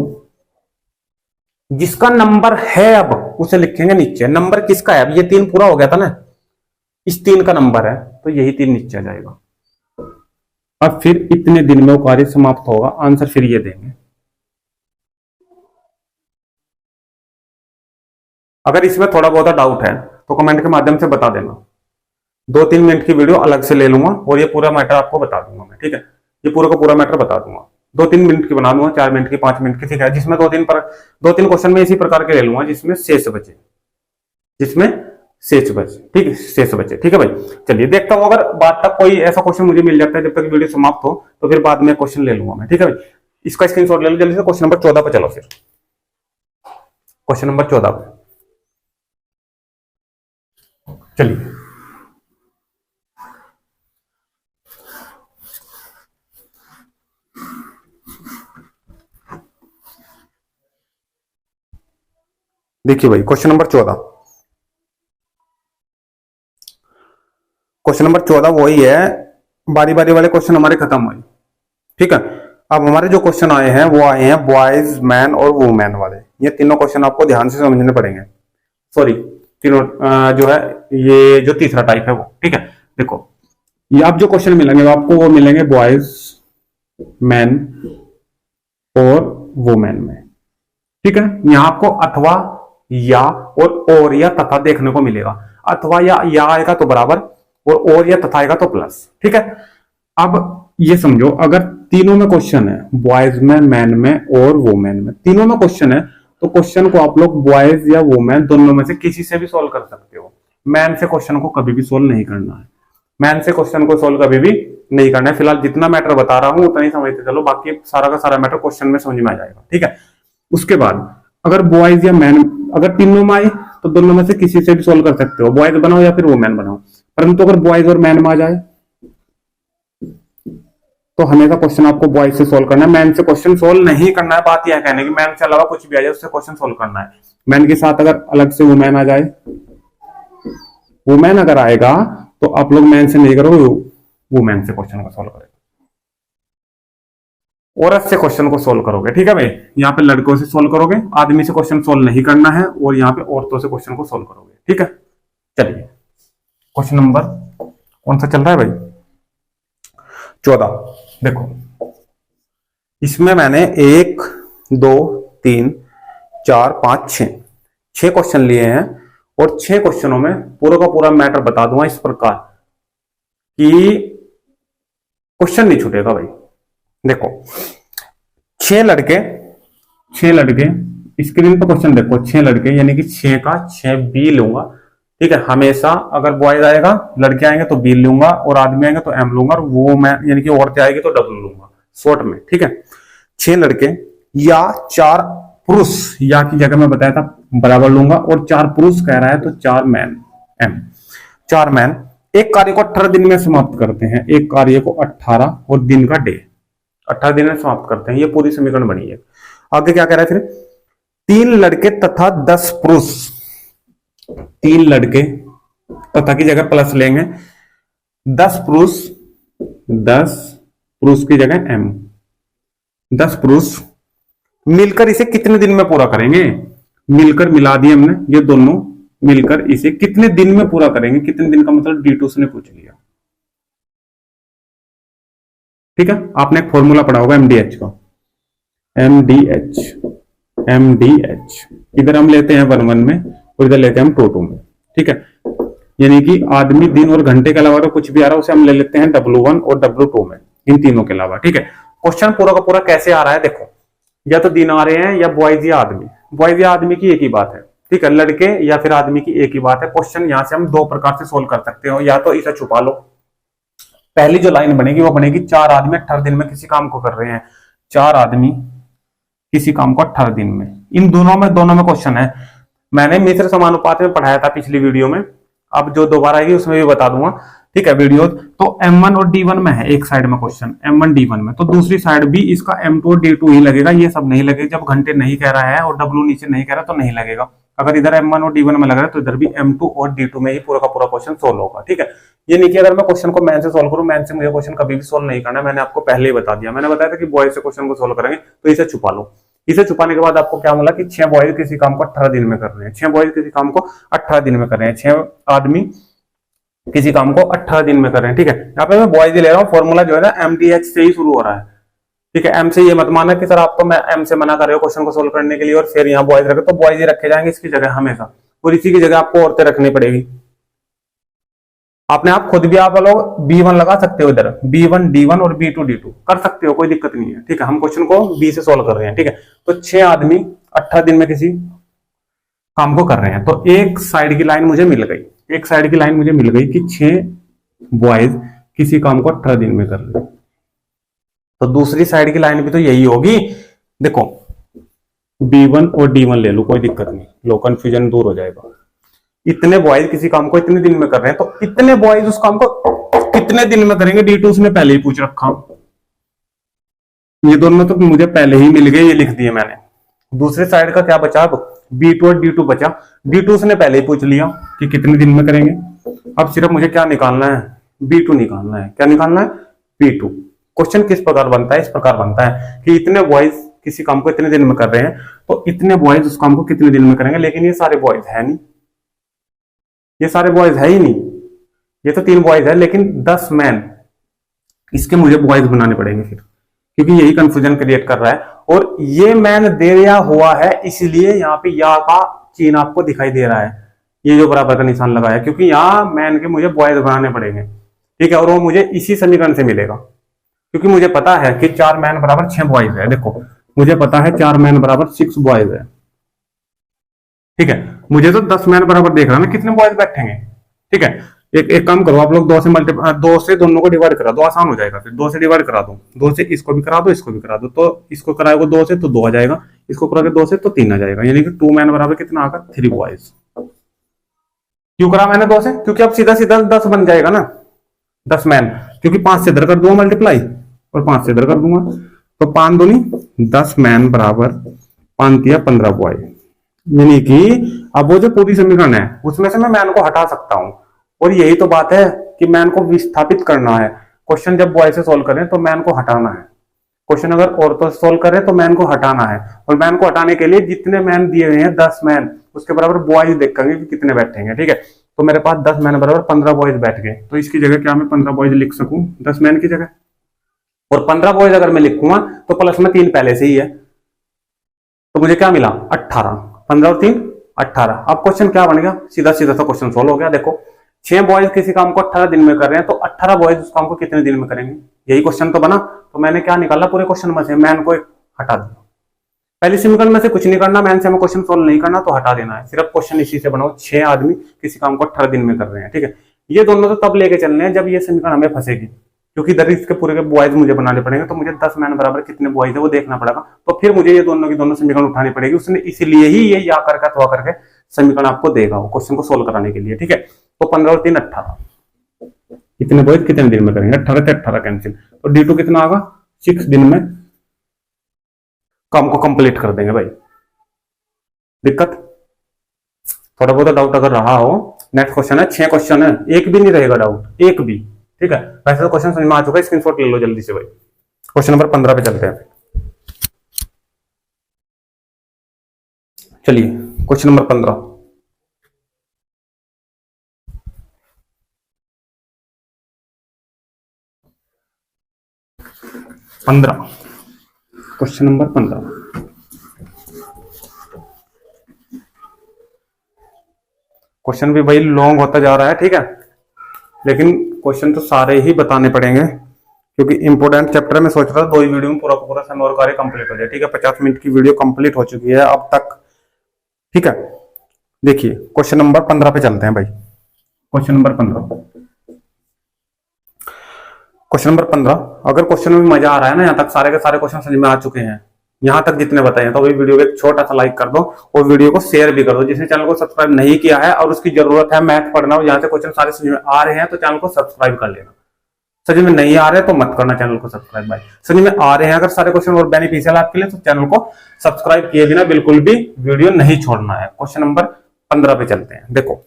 जिसका नंबर है अब उसे लिखेंगे नीचे। नंबर किसका है? अब ये 3 पूरा हो गया था ना, इस 3 का नंबर है तो यही 3 नीचे आ जाएगा। अब फिर इतने दिन में वो कार्य समाप्त होगा, आंसर फिर ये देंगे। अगर इसमें थोड़ा बहुत डाउट है तो कमेंट के माध्यम से बता देना। 2-3 मिनट की वीडियो अलग से ले लूंगा और ये पूरा मैटर आपको बता दूंगा मैं। ठीक है। ये पूरा का पूरा मैटर बता दूंगा। 2-3 मिनट की बना दूंगा, 4 मिनट की, 5 मिनट की। ठीक है। जिसमें 2-3 क्वेश्चन में इसी प्रकार के ले लूंगा जिसमें शेष बचे, जिसमें शेष बचे, ठीक है, शेष बचे, ठीक है भाई। चलिए देखता हूं, अगर बाद तक कोई ऐसा क्वेश्चन मुझे मिल जाता है जब तक वीडियो समाप्त हो, तो फिर बाद में क्वेश्चन ले लूंगा मैं, ठीक है भाई। इसका स्क्रीनशॉट ले लो जल्दी से। क्वेश्चन नंबर 14 पे चलो फिर। क्वेश्चन नंबर 14 पे चलिए। देखिए भाई क्वेश्चन नंबर 14, क्वेश्चन नंबर 14 वही है, बारी बारी वाले क्वेश्चन हमारे खत्म हुए, ठीक है। अब हमारे जो क्वेश्चन आए हैं वो आए हैं बॉयज, मैन और वुमेन वाले। ये तीनों क्वेश्चन आपको ध्यान से समझने पड़ेंगे। सॉरी, तीनों जो है, ये जो तीसरा टाइप है वो, ठीक है। देखो ये आप जो क्वेश्चन मिलेंगे वो आपको वो मिलेंगे बॉयज, मैन और वुमेन में, ठीक है। यहां आपको अथवा, या और या तथा देखने को मिलेगा। अथवा या आएगा तो बराबर, और या तथा आएगा तो प्लस, ठीक है। अब ये समझो, अगर तीनों में क्वेश्चन है, बॉयज में, मैन में और वुमेन में, तीनों में क्वेश्चन है, तो क्वेश्चन को आप लोग बॉयज या वुमेन दोनों में से किसी से भी सोल्व कर सकते हो। मैन से क्वेश्चन को कभी भी सोल्व नहीं करना है, मैन से क्वेश्चन को सोल्व कभी भी नहीं करना है। फिलहाल जितना मैटर बता रहा हूं उतना ही समझते चलो, बाकी सारा का सारा मैटर क्वेश्चन में समझ में आ जाएगा, ठीक है। उसके बाद अगर बॉयज या मैन, अगर तीनों में आए तो दोनों में से किसी से भी सोल्व कर सकते हो, बॉयज बनाओ या फिर वुमेन बनाओ। परंतु अगर बॉयज और मैन में आ जाए तो हमेशा क्वेश्चन आपको बॉयज से सोल्व करना है, मैन से क्वेश्चन सोल्व नहीं करना है। बात यह कहने की मैन से अलावा कुछ भी आ जाए उससे क्वेश्चन सोल्व करना है। मैन के साथ अगर अलग से वुमेन आ जाए, वुमेन अगर आएगा तो आप लोग मैन से नहीं करोगे, वुमेन से क्वेश्चन को सोल्व करेगा, औरत से क्वेश्चन को सोल्व करोगे, ठीक है भाई। यहाँ पे लड़कों से सोल्व करोगे, आदमी से क्वेश्चन सोल्व नहीं करना है, और यहाँ पे औरतों से क्वेश्चन को सोल्व करोगे, ठीक है। चलिए क्वेश्चन नंबर कौन सा चल रहा है भाई? 14। देखो इसमें मैंने 1 2 3 4 5 6 क्वेश्चन लिए हैं, और 6 क्वेश्चनों में पूरा का पूरा मैटर बता दूंगा इस प्रकार कि क्वेश्चन नहीं छूटेगा भाई। देखो 6 लड़के स्क्रीन पर क्वेश्चन देखो, 6 लड़के यानी कि 6 का 6 बी लूंगा, ठीक है। हमेशा अगर बॉयज आएगा, लड़के आएंगे तो बी लूंगा, और आदमी आएंगे तो एम लूंगा, और वो मैं यानी कि औरतें आएगी तो डब्ल्यू लूंगा शॉर्ट में, ठीक है। 6 लड़के या 4 पुरुष, या की जगह मैं बताया था बराबर लूंगा, और 4 पुरुष कह रहा है तो 4 मैन, एम 4 मैन एक कार्य को 18 दिन में समाप्त करते हैं। एक कार्य को 18 और दिन का डे 18 दिन में समाप्त करते हैं। ये पूरी समीकरण बनी है। आगे क्या कह रहा है फिर? 3 लड़के तथा 10 पुरुष, 3 लड़के तथा की जगह प्लस लेंगे, 10 पुरुष की जगह एम, 10 पुरुष मिलकर इसे कितने दिन में पूरा करेंगे? मिलकर मिला दिए हमने, ये दोनों मिलकर इसे कितने दिन में पूरा करेंगे? कितने दिन का मतलब D2 ने पूछ लिया, ठीक है। आपने एक फॉर्मूला पढ़ा होगा MDH का, MDH इधर हम लेते हैं 1 में और इधर लेते हैं हम 2 में, ठीक है। यानी कि आदमी, दिन और घंटे के अलावा तो कुछ भी आ रहा है उसे हम ले लेते हैं W1 और W2 में, इन तीनों के अलावा, ठीक है। क्वेश्चन पूरा का पूरा कैसे आ रहा है? देखो या तो दिन आ रहे हैं, या बॉयज या आदमी, बॉयज या आदमी की एक ही बात है, ठीक है। लड़के या फिर आदमी की एक ही बात है। क्वेश्चन यहां से हम 2 प्रकार से सोल्व कर सकते हो, या तो इसे छुपा लो, पहली जो लाइन बनेगी वो बनेगी 4 आदमी 18 दिन में किसी काम को कर रहे हैं, 4 आदमी किसी काम को 18 दिन में। इन दोनों में क्वेश्चन है। मैंने मिश्र समानुपात में पढ़ाया था पिछली वीडियो में, अब जो दोबारा आएगी उसमें भी बता दूंगा, ठीक है वीडियो। तो M1 और D1 में है एक साइड में क्वेश्चन, M1 D1 में, तो दूसरी साइड भी इसका M2 और D2 ही लगेगा, ये सब नहीं लगेगा। जब घंटे नहीं कह रहा है और W नीचे नहीं कह रहा तो नहीं लगेगा। अगर इधर M1 और D1 में लग रहा है तो इधर भी M2 और D2 में ही पूरा का पूरा क्वेश्चन सोल्व होगा, ठीक है। ये नहीं कि अगर मैं क्वेश्चन को मैन से सोल्व करूं, मैन से मुझे क्वेश्चन कभी भी सोल्व नहीं करना है। मैंने आपको पहले ही बता दिया, मैंने बताया था कि बॉयज से क्वेश्चन को सोल्व करेंगे तो इसे छुपा लो। इसे छुपाने के बाद आपको क्या मिला कि 6 बॉयज किसी काम को 18 दिन में कर रहे हैं, 6 बॉयज किसी काम को 18 दिन में कर रहे हैं, 6 आदमी किसी काम को 18 दिन में कर रहे हैं, ठीक है। यहाँ पे मैं बॉयज ही ले रहा हूँ, फॉर्मूला जो है ना MDH से ही शुरू हो रहा है, ठीक है। M से ये मत माना कि सर आप तो मैं M से मना कर रहे हो क्वेश्चन को सोल्व करने के लिए और फिर यहाँ बॉयज रखे, तो बॉयज ही रखे जाएंगे इसकी जगह हमेशा, और इसी की जगह आपको औरतें रखनी पड़ेगी। आपने आप खुद भी आप लोग B1 लगा सकते हो, इधर B1 D1 और B2 D2 कर सकते हो, कोई दिक्कत नहीं है, ठीक है। हम क्वेश्चन को B से सोल्व कर रहे हैं, ठीक है। तो 6 आदमी 18 दिन में किसी काम को कर रहे हैं, तो एक साइड की लाइन मुझे मिल गई, एक साइड की लाइन मुझे मिल गई कि 6 बॉयज किसी काम को 18 दिन में कर रहे, तो दूसरी साइड की लाइन भी तो यही होगी। देखो B1 और D1 ले लो, कोई दिक्कत नहीं, लो कंफ्यूजन दूर हो जाएगा। इतने बॉयज किसी काम को इतने दिन में कर रहे हैं, तो इतने बॉयज उस काम को कितने दिन में करेंगे, D2 उसने पहले ही पूछ रखा। ये दोनों तो मुझे पहले ही मिल गए, ये लिख दिए मैंने। दूसरे साइड का क्या बचा, अब B2 और D2 बचा। D2 उसने पहले ही पूछ लिया कि कितने दिन में करेंगे। अब सिर्फ मुझे क्या निकालना है, B2 निकालना है। क्या निकालना है, B2। क्वेश्चन किस प्रकार बनता है, इस प्रकार बनता है कि इतने बॉयज किसी काम को इतने दिन में कर रहे हैं, तो इतने बॉयज उस काम को कितने दिन में करेंगे। लेकिन ये सारे बॉयज है नहीं, ये सारे बॉयज है ही नहीं, ये तो 3 बॉयज है, लेकिन 10 मैन इसके मुझे बॉयज बनाने पड़ेंगे फिर, क्योंकि यही कंफ्यूजन क्रिएट कर रहा है। और ये मैन दे दिया हुआ है, इसलिए यहाँ पे या का चिन्ह आपको दिखाई दे रहा है, ये जो बराबर का निशान लगाया है, क्योंकि यहाँ मैन के मुझे बॉयज बनाने पड़ेंगे, ठीक है। और वो मुझे इसी समीकरण से मिलेगा, क्योंकि मुझे पता है कि 4 मैन बराबर 6 बॉयज है। देखो मुझे पता है 4 मैन बराबर 6 बॉयज है, ठीक है। मुझे तो 10 मैन बराबर देख रहा ना कितने बॉयज बैठेंगे, ठीक है। एक काम करो आप लोग, 2 से दोनों को डिवाइड करा दो, आसान हो जाएगा। फिर 2 से डिवाइड करा दो, 2 से इसको भी करा दो, इसको भी करा दो, तो इसको कराएगा 2 से तो 2 आ जाएगा, इसको कराओगे 2 से तो 3 आ जाएगा, यानी कि 2 मैन बराबर कितना आगा, 3 बॉयज। क्यों करा मैंने 2 से, क्योंकि अब सीधा सीधा 10 बन जाएगा ना, 10 मैन, क्योंकि 5 से इधर कर दूंगा मल्टीप्लाई और 5 से इधर कर दूंगा, तो 5 दूनी 10 मैन बराबर 5 या 15 बॉय। यानी कि अब वो जो पूरी समीकरण है उसमें से मैं मैन को हटा सकता हूं, और यही तो बात है कि मैन को विस्थापित करना है। क्वेश्चन जब बॉय से सोल्व करें तो मैन को हटाना है, क्वेश्चन अगर औरतों से सोल्व करें तो मैन को हटाना है, और मैन को हटाने के लिए जितने मैन दिए हुए हैं 10 मैन, उसके बराबर बॉयज देखेंगे कि कितने बैठेंगे, ठीक है। तो मेरे पास 10 मैन बराबर 15 बॉयज बैठ गए, तो इसकी जगह क्या मैं 15 बॉयज लिख सकूं 10 मैन की जगह, और 15 बॉयज अगर मैं लिखूंगा तो प्लस में 3 पहले से ही है, तो मुझे क्या मिला 18, 15 और 3 18। अब क्वेश्चन क्या बन गया, सीधा सीधा सा क्वेश्चन सोल्व हो गया। देखो 6 बॉयज किसी काम को 18 दिन में कर रहे हैं, तो 18 बॉयज उस काम को कितने दिन में करेंगे, यही क्वेश्चन तो बना। तो मैंने क्या निकाला, पूरे क्वेश्चन में से मैन को हटा दिया। पहली समीकरण में से कुछ नहीं करना, मैन से हमें क्वेश्चन सोल्व नहीं करना, तो हटा देना है। सिर्फ क्वेश्चन इसी से बनाओ, 6 आदमी किसी काम को 18 दिन में कर रहे हैं, ठीक है। ये दोनों तो तब लेके चलने हैं जब ये समीकरण हमें फंसेगी, क्योंकि इधर इसके पूरे के बॉयज मुझे बनाने पड़ेंगे, तो मुझे 10 मैन बराबर कितने बॉयज है वो देखना पड़ेगा, तो फिर मुझे ये दोनों की दोनों समीकरण उठानी पड़ेगी। उसने इसीलिए ही ये या करके अथवा करके समीकरण आपको देगा वो क्वेश्चन को सोल्व कराने के लिए, ठीक है। तो 15 और 3 18, कितने बॉयज कितने दिन में करेंगे, 18 से 18 कैंसिल, तो D2 कितना आगा 6 दिन में काम को कंप्लीट कर देंगे भाई। दिक्कत थोड़ा बहुत डाउट अगर रहा हो, नेक्स्ट क्वेश्चन है, 6 क्वेश्चन है, एक भी नहीं रहेगा डाउट, एक भी, ठीक है। वैसे तो क्वेश्चन समझ में आ चुका है, स्क्रीनशॉट ले लो जल्दी से भाई। क्वेश्चन नंबर 15 पे चलते हैं, चलिए question number 15। Question number 15। Question भी भाई लॉन्ग होता जा रहा है, ठीक है, लेकिन क्वेश्चन तो सारे ही बताने पड़ेंगे, क्योंकि इंपोर्टेंट चैप्टर में सोच रहा था 2 ही वीडियो में पूरा पूरा समय और कार्य कंप्लीट हो जाए, ठीक है। 50 मिनट की वीडियो कंप्लीट हो चुकी है अब तक, ठीक है। देखिए क्वेश्चन नंबर 15 पे चलते हैं भाई। क्वेश्चन नंबर 15, अगर क्वेश्चन में मजा आ रहा है ना, यहाँ तक सारे के सारे क्वेश्चन समझ में आ चुके हैं, यहाँ तक जितने बताए हैं, तो वही वीडियो को एक छोटा सा लाइक कर दो और वीडियो को शेयर भी कर दो। जिसने चैनल को सब्सक्राइब नहीं किया है और उसकी जरूरत है मैथ पढ़ना, और यहाँ से क्वेश्चन सारे समझ में आ रहे हैं, तो चैनल को सब्सक्राइब कर लेना। समझ में नहीं आ रहे तो मत करना चैनल को सब्सक्राइब भाई। समझ में आ रहे हैं अगर सारे क्वेश्चन और बेनिफिशियल आपके लिए, तो चैनल को सब्सक्राइब किए बिना बिल्कुल भी वीडियो नहीं छोड़ना है। क्वेश्चन नंबर 15 पे चलते हैं। देखो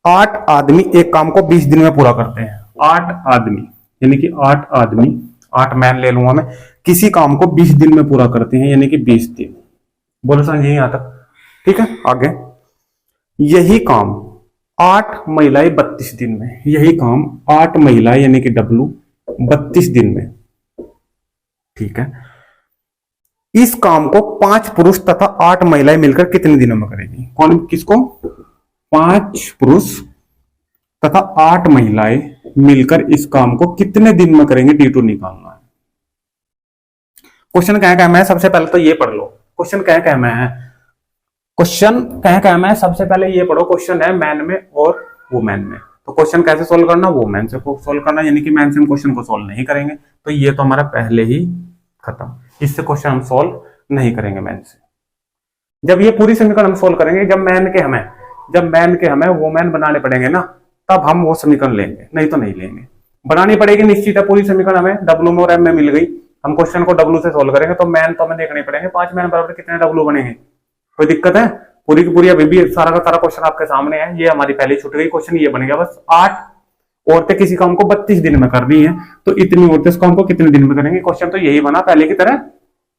8 आदमी एक काम को 20 दिन में पूरा करते हैं। 8 आदमी यानी कि 8 आदमी, 8 मैन ले लूंगा मैं, किसी काम को 20 दिन में पूरा करते हैं, यानी कि 20 दिन। बोलो समझिए यहां तक, ठीक है। आगे यही काम 8 महिलाएं 32 दिन में, यही काम 8 महिलाएं यानी कि W 32 दिन में, ठीक है। इस काम को 5 पुरुष तथा 8 महिलाएं मिलकर कितने दिनों में करेगी? कौन किसको? 5 पुरुष तथा 8 महिलाएं मिलकर इस काम को कितने दिन में करेंगे? D2 निकालना है। क्वेश्चन क्या है, सबसे पहले तो ये पढ़ लो क्वेश्चन क्या है। क्वेश्चन कह मैं सबसे पहले ये पढ़ो, क्वेश्चन है मैन में और वुमेन में। तो क्वेश्चन कैसे सोल्व करना, वुमेन से सोल्व करना, यानी कि मैन से हम क्वेश्चन को सोल्व नहीं करेंगे। तो ये तो हमारा पहले ही खत्म, इससे क्वेश्चन हम सोल्व नहीं करेंगे मैन से। जब ये पूरी समीकरण हम सोल्व करेंगे, जब मैन के हमें वुमेन बनाने पड़ेंगे ना, तब हम वो समीकरण लेंगे, नहीं तो नहीं लेंगे। बनानी पड़ेगी निश्चित है पूरी समीकरण, हमें डब्ल्यू में और एम में मिल गई, हम क्वेश्चन को डब्ल्यू से सोल्व करेंगे तो मैन तो हमें देखने पड़ेंगे, 5 मैन बराबर कितने डब्ल्यू बनेंगे। कोई दिक्कत है? पूरी की पूरी अभी भी सारा का सारा क्वेश्चन आपके सामने है। ये हमारी पहली छूट गई, क्वेश्चन ये बन गया बस 8 औरतें किसी काम को 32 दिन में करनी है, तो इतनी औरतें इस काम को कितने दिन में करेंगे। क्वेश्चन तो यही बना पहले की तरह,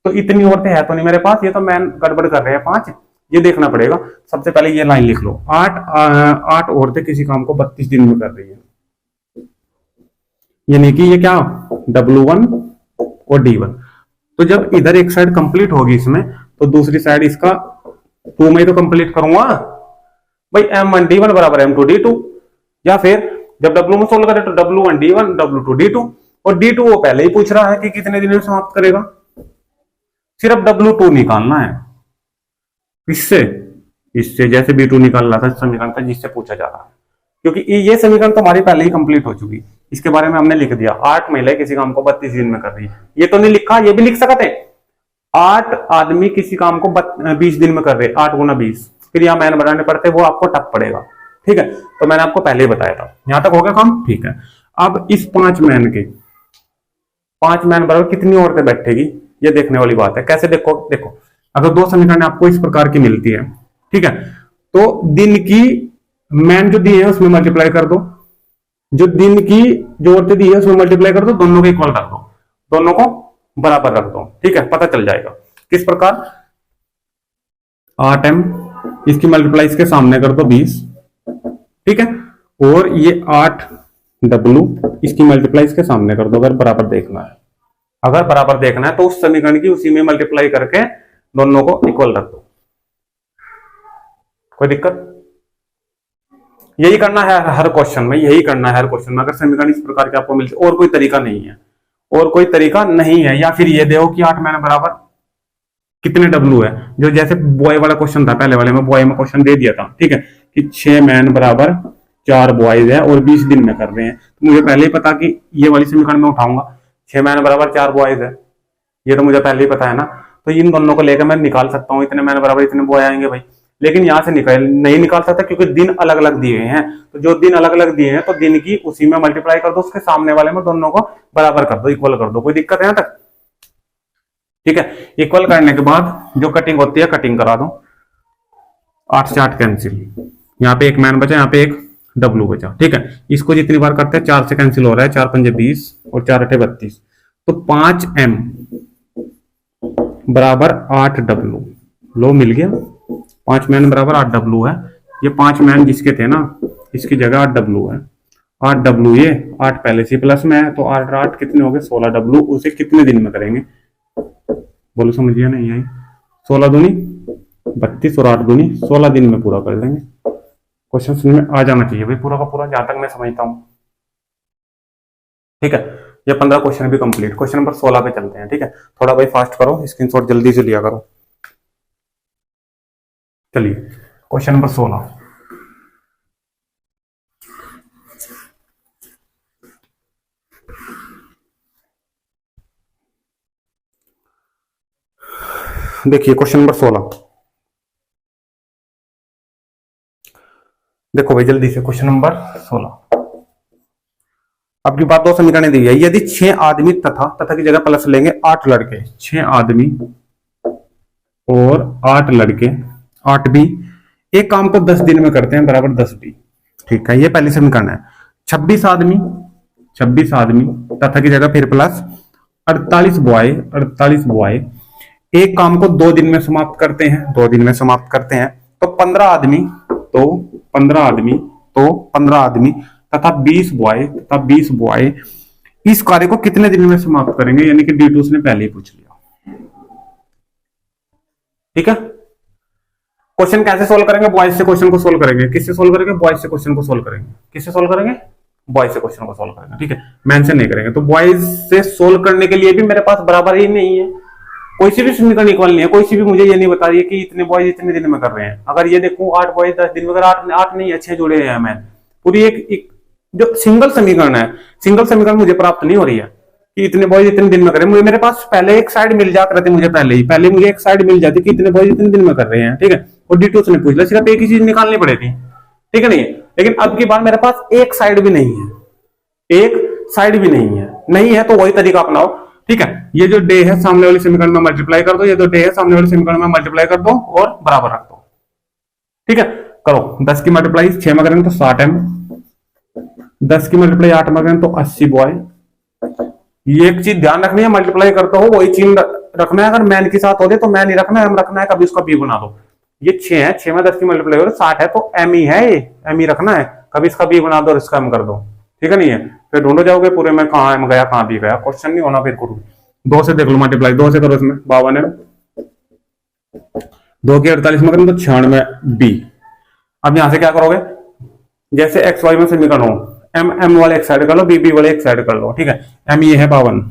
तो इतनी औरतें है तो नहीं मेरे पास, ये तो मैन गड़बड़ कर रहे हैं 5, ये देखना पड़ेगा। सबसे पहले ये लाइन लिख लो, 8 औरतें किसी काम को 32 दिन में कर रही है, यानी कि ये क्या W1 और D1। तो जब इधर एक साइड कंप्लीट होगी इसमें, तो दूसरी साइड इसका 2 में तो कंप्लीट करूंगा भाई, M1 D1 बराबर M2 D2, या फिर जब W में सोल्व करें तो W1 D1 W2 D2, और D2 वो पहले ही पूछ रहा है कि कितने दिन में समाप्त करेगा, सिर्फ W2 निकालना है। इससे जैसे B2 निकाल रहा था समीकरण था जिससे पूछा जा रहा है, क्योंकि ये समीकरण तो हमारी पहले ही कंप्लीट हो चुकी, इसके बारे में हमने लिख दिया। 8 महिलाएं किसी काम को 32 दिन में कर रही है, ये तो नहीं लिखा, ये भी लिख सकते, 8 आदमी किसी काम को 20 दिन में कर रहे, 8 गुना 20, फिर यहाँ मैन बनाने पड़ते, वो आपको टफ पड़ेगा, ठीक है। तो मैंने आपको पहले ही बताया था, यहां तक हो गया काम, ठीक है। अब इस 5 मैन बराबर कितनी औरतें बैठेगी, ये देखने वाली बात है। कैसे देखो अगर 2 समीकरण आपको इस प्रकार की मिलती है, ठीक है, तो दिन की मैन जो दी है उसमें मल्टीप्लाई कर दो, जो दिन की जो औरतें दी है उसमें मल्टीप्लाई कर दो, दोनों को इक्वल कर दो, दोनों को बराबर रख दो, ठीक है, पता चल जाएगा किस प्रकार। 8m इसकी मल्टीप्लाई इसके सामने कर दो 20, ठीक है, और ये 8w इसकी मल्टीप्लाई इसके सामने कर दो। अगर बराबर देखना है तो उस समीकरण की उसी में मल्टीप्लाई करके दोनों को इक्वल रख दो, कोई दिक्कत? यही करना है हर क्वेश्चन में, अगर समीकरण इस प्रकार के आपको मिलते, और कोई तरीका नहीं है। या फिर ये देखो कि 8 मैन बराबर कितने W है, जो जैसे बॉय वाला क्वेश्चन था, पहले वाले में बॉय में क्वेश्चन दे दिया था, ठीक है, कि 6 मैन बराबर 4 बॉयज है और 20 दिन में कर रहे हैं, तो मुझे पहले ही पता कि ये वाली समीकरण में उठाऊंगा, 6 मैन बराबर 4 बॉयज है, ये तो मुझे पहले ही पता है ना, तो इन दोनों को लेकर मैं निकाल सकता हूँ, इतने मैन बराबर इतने बॉय आएंगे भाई। लेकिन यहां से नहीं निकाल सकता क्योंकि दिन अलग अलग दिए हुए हैं, तो जो दिन अलग अलग दिए हैं तो दिन की उसी में मल्टीप्लाई कर दो, उसके सामने वाले में दोनों को बराबर कर दो, इक्वल कर दो। कोई दिक्कत है यहां तक? ठीक है, इक्वल करने के बाद जो कटिंग होती है कटिंग करा दो, 8 से 8 कैंसिल, यहाँ पे एक मैन बचा, यहाँ पे एक W बचा, ठीक है। इसको जितनी बार करते हैं 4 से कैंसिल हो रहा है, 4 पंजे 20 और 4 अठे 32, तो 5m बराबर 8w, लो मिल गया, 5 मैन बराबर 8w है। ये 5 मैन जिसके थे ना, इसकी जगह 8w है, 8w ये 8 पहले से प्लस में है, तो 8 कितने हो गए 16w, उसे कितने दिन में करेंगे बोलो, समझिए नहीं आई, 16 दूनी 32 और 8 दूनी 16 दिन में पूरा कर देंगे। क्वेश्चन समझ में आ जाना चाहिए भाई पूरा का पूरा, जहां तक मैं समझता हूं, ठीक है। ये 15 क्वेश्चन भी कंप्लीट, क्वेश्चन नंबर 16 पे चलते हैं, ठीक है। थोड़ा भाई फास्ट करो, स्क्रीनशॉट जल्दी से लिया करो। चलिए क्वेश्चन नंबर 16, देखिए क्वेश्चन नंबर 16, देखो भाई जल्दी से क्वेश्चन नंबर 16। आपकी बात 2 समीकरण दी है, यदि 6 आदमी तथा की जगह प्लस लेंगे 8 लड़के, 6 आदमी और 8 लड़के 8b एक काम को 10 दिन में करते हैं बराबर 10b, ठीक है, ये पहली समीकरण है। 26 आदमी तथा की जगह फिर प्लस 48 बॉय एक काम को 2 दिन में समाप्त करते हैं, तो 15 आदमी तथा 20 बॉय इस कार्य को कितने दिन में समाप्त करेंगे, यानी कि D2 ने पहले ही पूछ लिया, ठीक है। क्वेश्चन कैसे सोल्व करेंगे, बॉयज से क्वेश्चन को सोल्व करेंगे, किससे सोल्व करेंगे, बॉयज से क्वेश्चन को सोल्व करेंगे, किससे सोल्व करेंगे, बॉयज से क्वेश्चन को सोल्व करेंगे, ठीक है, मैन से नहीं करेंगे। तो बॉयज से सोल्व करने के लिए भी मेरे पास बराबर ही नहीं है, कोई सी भी समीकरण इक्वल नहीं है, कोई सी भी मुझे ये नहीं बता रही है कि इतने बॉयज इतने दिन में कर रहे हैं। अगर ये देखूं 8 बॉयज 10 दिन में, अगर 8 नहीं है 6 जुड़े हैं मैन, पूरी एक जो सिंगल समीकरण है, सिंगल समीकरण मुझे प्राप्त नहीं हो रही है कि इतने बॉयज इतने दिन में करें। मुझे मेरे पास पहले एक साइड मिल जा करती, मुझे पहले मुझे एक साइड मिल जाती कि इतने बॉयज इतने दिन में कर रहे हैं, ठीक है। और D2 से पूछ लिया, सिर्फ एक ही चीज निकालनी पड़ी थी, ठीक है नहीं। लेकिन अब की बार मेरे पास एक साइड भी नहीं है, एक साइड भी नहीं है तो वही तरीका अपनाओ, ठीक है। ये जो डे है सामने वाली समीकरण में मल्टीप्लाई कर दो, ये जो डे है सामने वाली समीकरण में मल्टीप्लाई कर दो और बराबर रख दो, ठीक है। करो 10 की मल्टीप्लाई 6 में करेंगे तो 60m, 10 की मल्टीप्लाई 8 में करेंगे तो 80 बॉय। ये एक चीज ध्यान रखनी है, मल्टीप्लाई करते हो वही चीज रखना है। अगर मैन के साथ हो गए तो मैन ही रखना है, एम रखना है, कभी उसका बी बना दो। ये 6 है, 6 में 10 की मल्टीप्लाई हो 60 है तो एम ही है, ये एम ही रखना है, कभी इसका बी बना दो और इसका एम कर दो, ठीक है नहीं है। फिर ढूंढो जाओगे पूरे में कहाँ एम गया कहाँ बी गया, क्वेश्चन नहीं होना फिर करो। 2 से देख लो मल्टीप्लाई, 2 से करो, इसमें 52 है, 2 की 48 में करें तो 96 बी। अब यहां से क्या करोगे, जैसे एक्स वाई में समीकरण हो, एम वाले एक साइड कर लो, बी वाले एक साइड कर लो, ठीक है। एम ये है 52,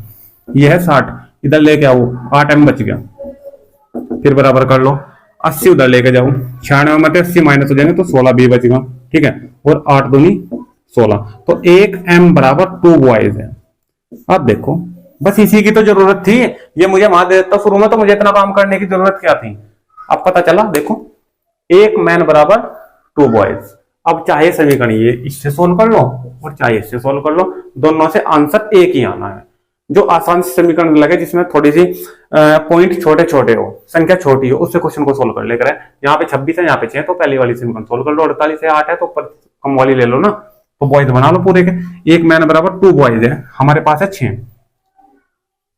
ये है 60, इधर लेके आओ 8m बच गया, फिर बराबर कर लो 80 उधर लेके जाओ, 96 में 80 माइनस हो जाएंगे तो 16 बी बचेगा, ठीक है। और 8 दूनी 16, तो 1m बराबर 2 बॉयज है। अब देखो बस इसी की तो जरूरत थी, ये मुझे वहां दे देता शुरू में तो मुझे इतना काम करने की जरूरत क्या थी। अब पता चला, देखो 1 मैन बराबर 2 बॉयज। अब चाहे समीकरण ये इससे सोल्व कर लो और चाहे इससे सोल्व कर लो, दोनों से आंसर एक ही आना है। जो आसान से समीकरण लगे जिसमें थोड़ी सी पॉइंट छोटे छोटे हो, संख्या छोटी हो, उससे क्वेश्चन को सोल्व कर लेकर है। यहाँ पे 26 है, यहाँ पे 6 है तो पहली वाली समीकरण सोल्व कर लो। 48 है, 8 है तो कम वाली ले लो ना, तो बॉयज बना लो पूरे के। 1 मैन बराबर 2 बॉयज है, हमारे पास है 6,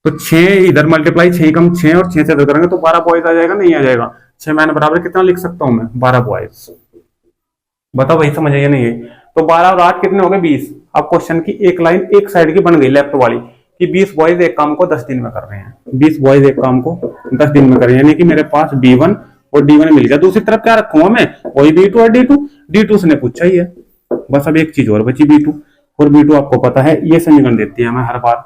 तो 6 इधर मल्टीप्लाई 6 कम 6 और 6 से इधर करेंगे तो 12 बॉयज आ जाएगा, नहीं आ जाएगा। 6 मैन बराबर कितना लिख सकता हूं मैं, 12 बॉयज। बताओ वही समझ आइए नहीं है। तो 12 और 8 कितने हो गए, 20। अब क्वेश्चन की एक लाइन एक साइड की बन गई लेफ्ट वाली कि 20 बॉयज एक काम को 10 दिन में कर रहे हैं, 20 बॉयज एक काम को 10 दिन में कर रहे हैं, यानी कि मेरे पास B1 और D1 मिल गया। दूसरी तरफ क्या रखूंगा मैं, वही B2 और D2 से ने पूछा ही है। बस अब एक चीज और बची B2, और B2 आपको पता है ये समीकरण देती है हमें हर बार,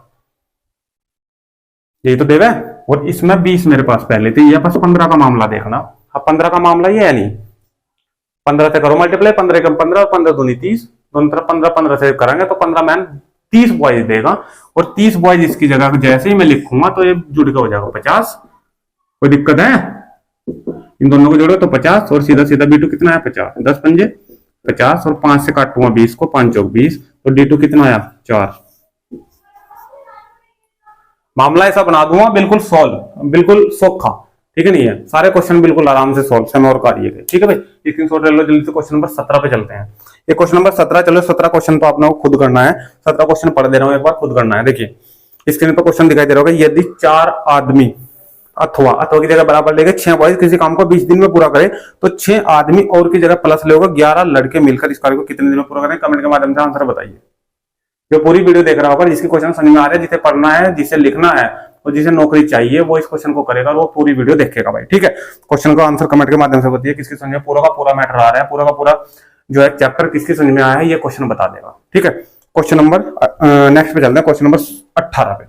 यही तो देवे। और इसमें 20 मेरे पास पहले थी, ये बस 15 का मामला देखना। अब 15 का मामला ये है नहीं, 15 से करो मल्टीप्लाई, 15 कम 15 और 15 दूनी 30, दोनों तरफ 15 से करेंगे तो 15 मैन 30 बॉयज देगा। और 30 बॉयज इसकी जगह जैसे ही मैं लिखूंगा तो ये जुड़ के हो जाएगा 50। कोई दिक्कत है, इन दोनों को जोड़ो तो 50 और सीधा सीधा B2 कितना है 50, 10 पंजे 50 और 5 से काटूंगा 20 को, 5 चौक 20, तो D2 कितना आया 4। मामला ऐसा बना दूंगा बिल्कुल सॉल्व, बिल्कुल सौखा, ठीक है नहीं है। सारे क्वेश्चन बिल्कुल आराम से सॉल्व समय और कार्य के, ठीक है भाई। स्क्रीनशॉट ले लो जल्दी से। क्वेश्चन नंबर 17 पे चलते हैं। ये क्वेश्चन नंबर 17, चलो 17 क्वेश्चन तो आपने खुद करना है, 17 क्वेश्चन पढ़ दे रहा हूं, एक बार खुद करना है। देखिए स्क्रीन पर क्वेश्चन दिखाई दे रहा होगा, यदि 4 आदमी अथवा की जगह बराबर लेके 6 बॉयज किसी काम को 20 दिन में पूरा करे तो 6 आदमी और की जगह प्लस लेगा 11 लड़के मिलकर इस कार्य को कितने दिन में पूरा करें। कमेंट के माध्यम से आंसर बताइए। जो पूरी वीडियो देख रहा होगा, जिसके क्वेश्चन समझ में आ रहा है, जिसे पढ़ना है, जिसे लिखना है और जिसे नौकरी चाहिए, वो इस क्वेश्चन को करेगा, वो पूरी वीडियो देखेगा भाई, ठीक है। क्वेश्चन का आंसर कमेंट के माध्यम से बताइए किसकी समझ में पूरा का पूरा मैटर आ रहा है, पूरा का पूरा जो है चैप्टर किसकी समझ में आया है, ये क्वेश्चन बता देगा, ठीक है। क्वेश्चन नंबर नेक्स्ट पे चलते हैं, क्वेश्चन नंबर 18 पे।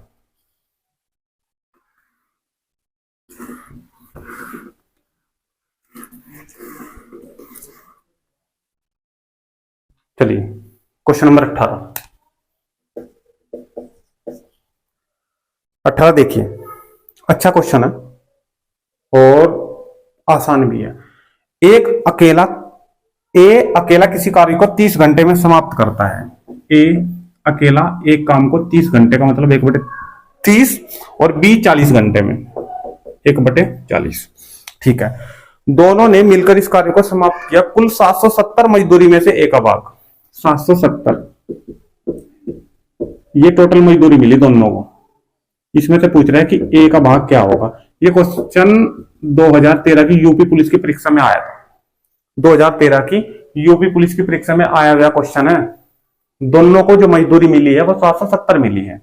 चलिए क्वेश्चन नंबर 18 देखिए, अच्छा क्वेश्चन है और आसान भी है। ए अकेला किसी कार्य को 30 घंटे में समाप्त करता है। ए अकेला एक काम को 30 घंटे का मतलब 1/30 और बी 40 घंटे में 1/40, ठीक है। दोनों ने मिलकर इस कार्य को समाप्त किया। कुल 770 मजदूरी में से ए का भाग 770, ये टोटल मजदूरी मिली दोनों को। इसमें से पूछ रहा है कि ए का भाग क्या होगा। ये क्वेश्चन 2013 की यूपी पुलिस की परीक्षा में आया था। 2013 की यूपी पुलिस की परीक्षा में आया गया क्वेश्चन है। दोनों को जो मजदूरी मिली है वो 770 मिली है।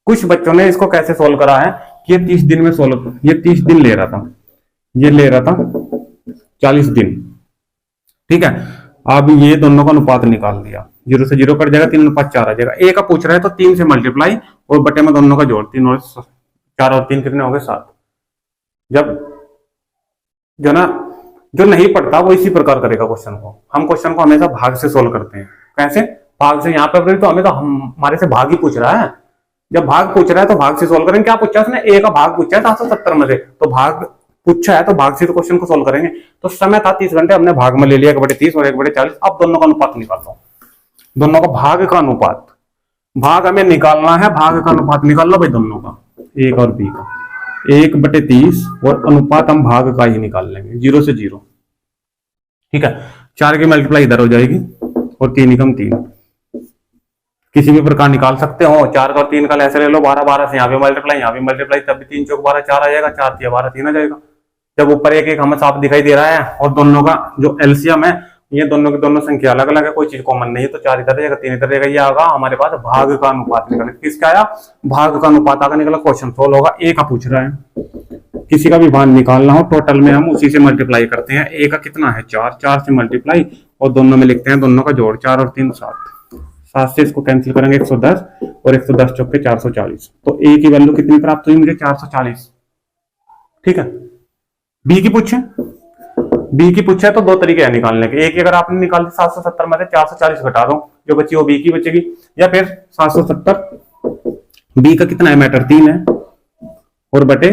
कुछ बच्चों ने इसको कैसे सोल्व करा है कि ये 30 दिन में सोल्व, ये 30 दिन ले रहा था, ये ले रहा था 40 दिन, ठीक है। अब ये दोनों का अनुपात निकाल दिया, 0 से 0 कट जाएगा, 3:4 आ जाएगा। ए का पूछ रहा है तो 3 से मल्टीप्लाई और बटे में दोनों का जोड़, 3 और 4 और 3 कितने हो गए 7। जब जो ना जो नहीं पढ़ता वो इसी प्रकार करेगा क्वेश्चन को। हम क्वेश्चन को हमेशा भाग से सोल्व करते हैं। कैसे? भाग से। यहाँ पे तो हमें तो हमारे से भाग ही पूछ रहा है। जब भाग पूछ रहा है तो भाग से सोल्व करेंगे। क्या पूछा है उसने? ए का भाग पूछा है 770 में से, तो भाग पूछा है तो भाग से तो क्वेश्चन को सोल्व करेंगे। तो समय था 30 घंटे, हमने भाग में ले लिया 1/30 और 1/40। अब दोनों का अनुपात निकाल लो, दोनों का भाग का अनुपात। भाग हमें निकालना है, भाग का अनुपात निकाल लो भाई दोनों का, ए और बी का। 1/30 और अनुपात हम भाग का ही निकाल लेंगे, 0 से 0। ठीक है, 4 की मल्टीप्लाई इधर हो जाएगी और 3 एकम 3। किसी भी प्रकार निकाल सकते हो। 4 और 3 का ऐसे ले लो, 12 से यहाँ पे मल्टीप्लाई, यहाँ पे मल्टीप्लाई, तब भी 3 चौक 12 4 आ जाएगा, 4 3 12 3 आ जाएगा। जब ऊपर एक एक हमें साफ दिखाई दे रहा है और दोनों का जो एलसीएम है, ये दोनों की दोनों संख्या अलग अलग है, कोई चीज कॉमन नहीं है, तो 4 इधर रहेगा 3 इधर रहेगा। ये आगा हमारे पास भाग का अनुपात निकला। किसका आया? भाग का अनुपात आगा निकला। क्वेश्चन सोल्व होगा। ए का पूछ रहा है, किसी का भी भाग निकालना हो टोटल में हम उसी से मल्टीप्लाई करते हैं। ए का कितना है? 4, 4 से मल्टीप्लाई और दोनों में लिखते हैं दोनों का जोड़, 4 और 3 7। 7 से इसको कैंसिल करेंगे 110 और 110 चौके 440। तो ए की वैल्यू कितनी प्राप्त हुई मुझे? 440। ठीक है। बी की पूछे, बी की पूछे तो दो तरीके हैं निकालने के। एक अगर आपने निकाल दी 770 में से 440 घटा दो, जो बची वो बी की बचेगी, या फिर 770 बी का कितना है? मैटर 3 है और बटे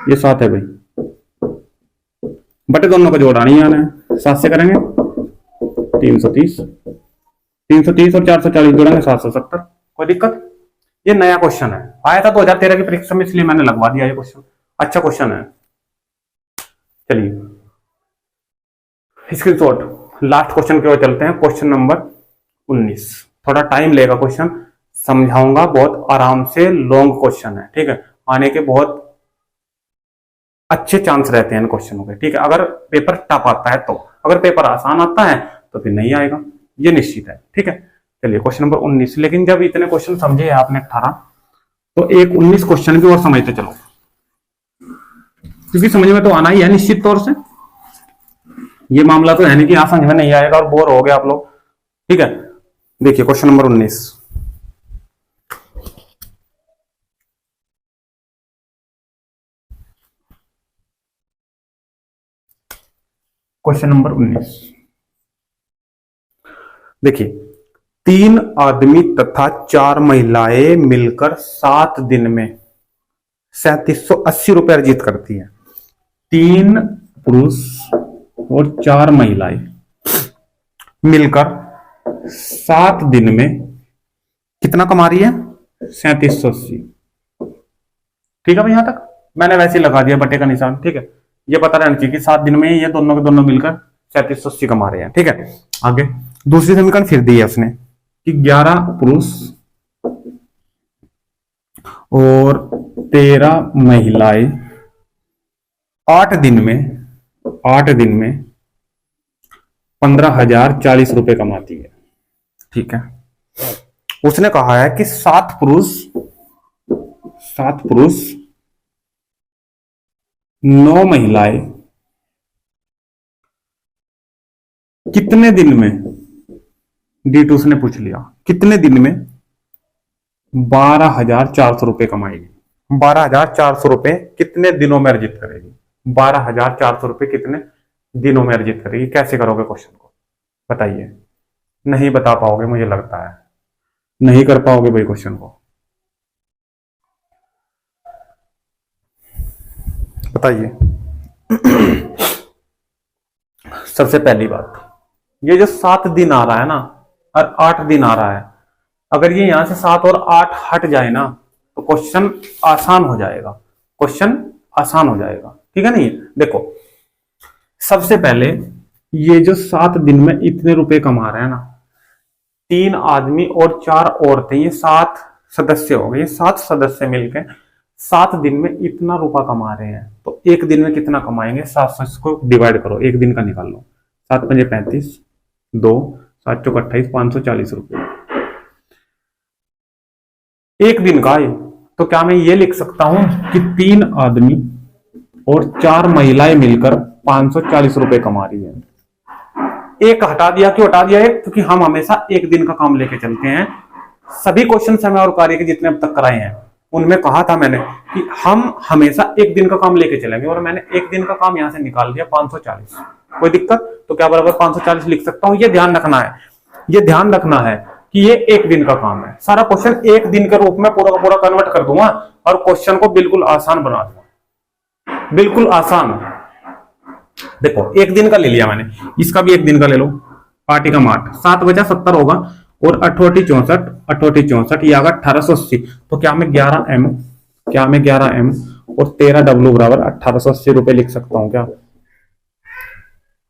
ये 7 है भाई, बटे दोनों का जोड़ नहीं आना है। 7 से करेंगे 330, 330 और 440 जोड़ेंगे 770। कोई दिक्कत? ये नया क्वेश्चन है, आया था 2013 की परीक्षा में, इसलिए मैंने लगवा दिया ये क्वेश्चन। अच्छा क्वेश्चन है। चलिए स्क्रीनशॉट, लास्ट क्वेश्चन की ओर चलते हैं। Question number 19। थोड़ा टाइम लेगा क्वेश्चन, समझाऊंगा बहुत आराम से। लॉन्ग क्वेश्चन है, ठीक है, आने के बहुत अच्छे चांस रहते हैं इन क्वेश्चनों के। ठीक है, अगर पेपर टफ आता है तो, अगर पेपर आसान आता है तो फिर नहीं आएगा, ये निश्चित है। ठीक है, चलिए क्वेश्चन नंबर 19। लेकिन जब इतने क्वेश्चन समझे आपने 18, तो एक 19 क्वेश्चन भी और समझते चलो, क्योंकि समझ में तो आना ही है निश्चित तौर से। ये मामला तो है नहीं कि यहां समझ में नहीं आएगा और बोर हो गए आप लोग। ठीक है, देखिए क्वेश्चन नंबर 19। क्वेश्चन नंबर 19 देखिए, 3 आदमी तथा 4 महिलाएं मिलकर 7 दिन में 3780 रुपए अर्जित करती है। 3 पुरुष और 4 महिलाएं मिलकर 7 दिन में कितना कमा रही है? 3780। ठीक है भाई, यहां तक मैंने वैसे ही लगा दिया बटे का निशान। ठीक है, ये पता रहना चाहिए कि 7 दिन में ये दोनों के दोनों मिलकर 3780 कमा रहे हैं। ठीक है, आगे दूसरी समीकरण फिर दी है उसने कि 11 पुरुष और 13 महिलाएं 8 दिन में 15,040 रुपए कमाती है। ठीक है, उसने कहा है कि 7 पुरुष 9 महिलाएं कितने दिन में, D2 उसने पूछ लिया, कितने दिन में 12,400 रुपए कमाएगी। 12,400 रुपए कितने दिनों में अर्जित करेगी? 12,400 रुपए कितने दिनों में अर्जित करेगी? कैसे करोगे क्वेश्चन को बताइए? नहीं बता पाओगे, मुझे लगता है नहीं कर पाओगे भाई क्वेश्चन को। बताइए। सबसे पहली बात, ये जो 7 दिन आ रहा है ना और 8 दिन आ रहा है, अगर ये यहां से 7 और 8 हट जाए ना तो क्वेश्चन आसान हो जाएगा, क्वेश्चन आसान हो जाएगा। ठीक है नहीं? देखो सबसे पहले ये जो 7 दिन में इतने रुपए कमा रहे हैं ना, 3 आदमी और 4 औरतें, ये 7 सदस्य हो गए। 7 सदस्य मिलकर 7 दिन में इतना रुपया कमा रहे हैं, तो एक दिन में कितना कमाएंगे? 700 को डिवाइड करो, एक दिन का निकाल लो। 7 पंजे 35, 2 7 चौक 28, 540 रुपए एक दिन का है। तो क्या मैं ये लिख सकता हूं कि 3 आदमी और 4 महिलाएं मिलकर 540 रुपए कमा रही है? एक हटा दिया, क्यों हटा दिया? क्योंकि हम हमेशा एक दिन का काम लेके चलते हैं। सभी क्वेश्चन समय और कार्य के जितने अब तक कराए हैं उनमें कहा था मैंने कि हम हमेशा एक दिन का काम लेके चलेंगे, और मैंने एक दिन का काम यहां से निकाल दिया 540। कोई दिक्कत? तो क्या बराबर 540 लिख सकता हूं। ये ध्यान रखना है, ये ध्यान रखना है कि ये एक दिन का काम है। सारा क्वेश्चन एक दिन के रूप में पूरा का पूरा कन्वर्ट कर दूंगा और क्वेश्चन को बिल्कुल आसान बना दूंगा, बिल्कुल आसान। देखो एक दिन का ले लिया मैंने, इसका भी एक दिन का ले लो। पार्टी का मार्ट 7 बजा 70 होगा, और 88 64 ये आगा 1880। तो क्या मैं 11M, क्या मैं 11M और 13W बराबर 1880 रुपए लिख सकता हूं क्या?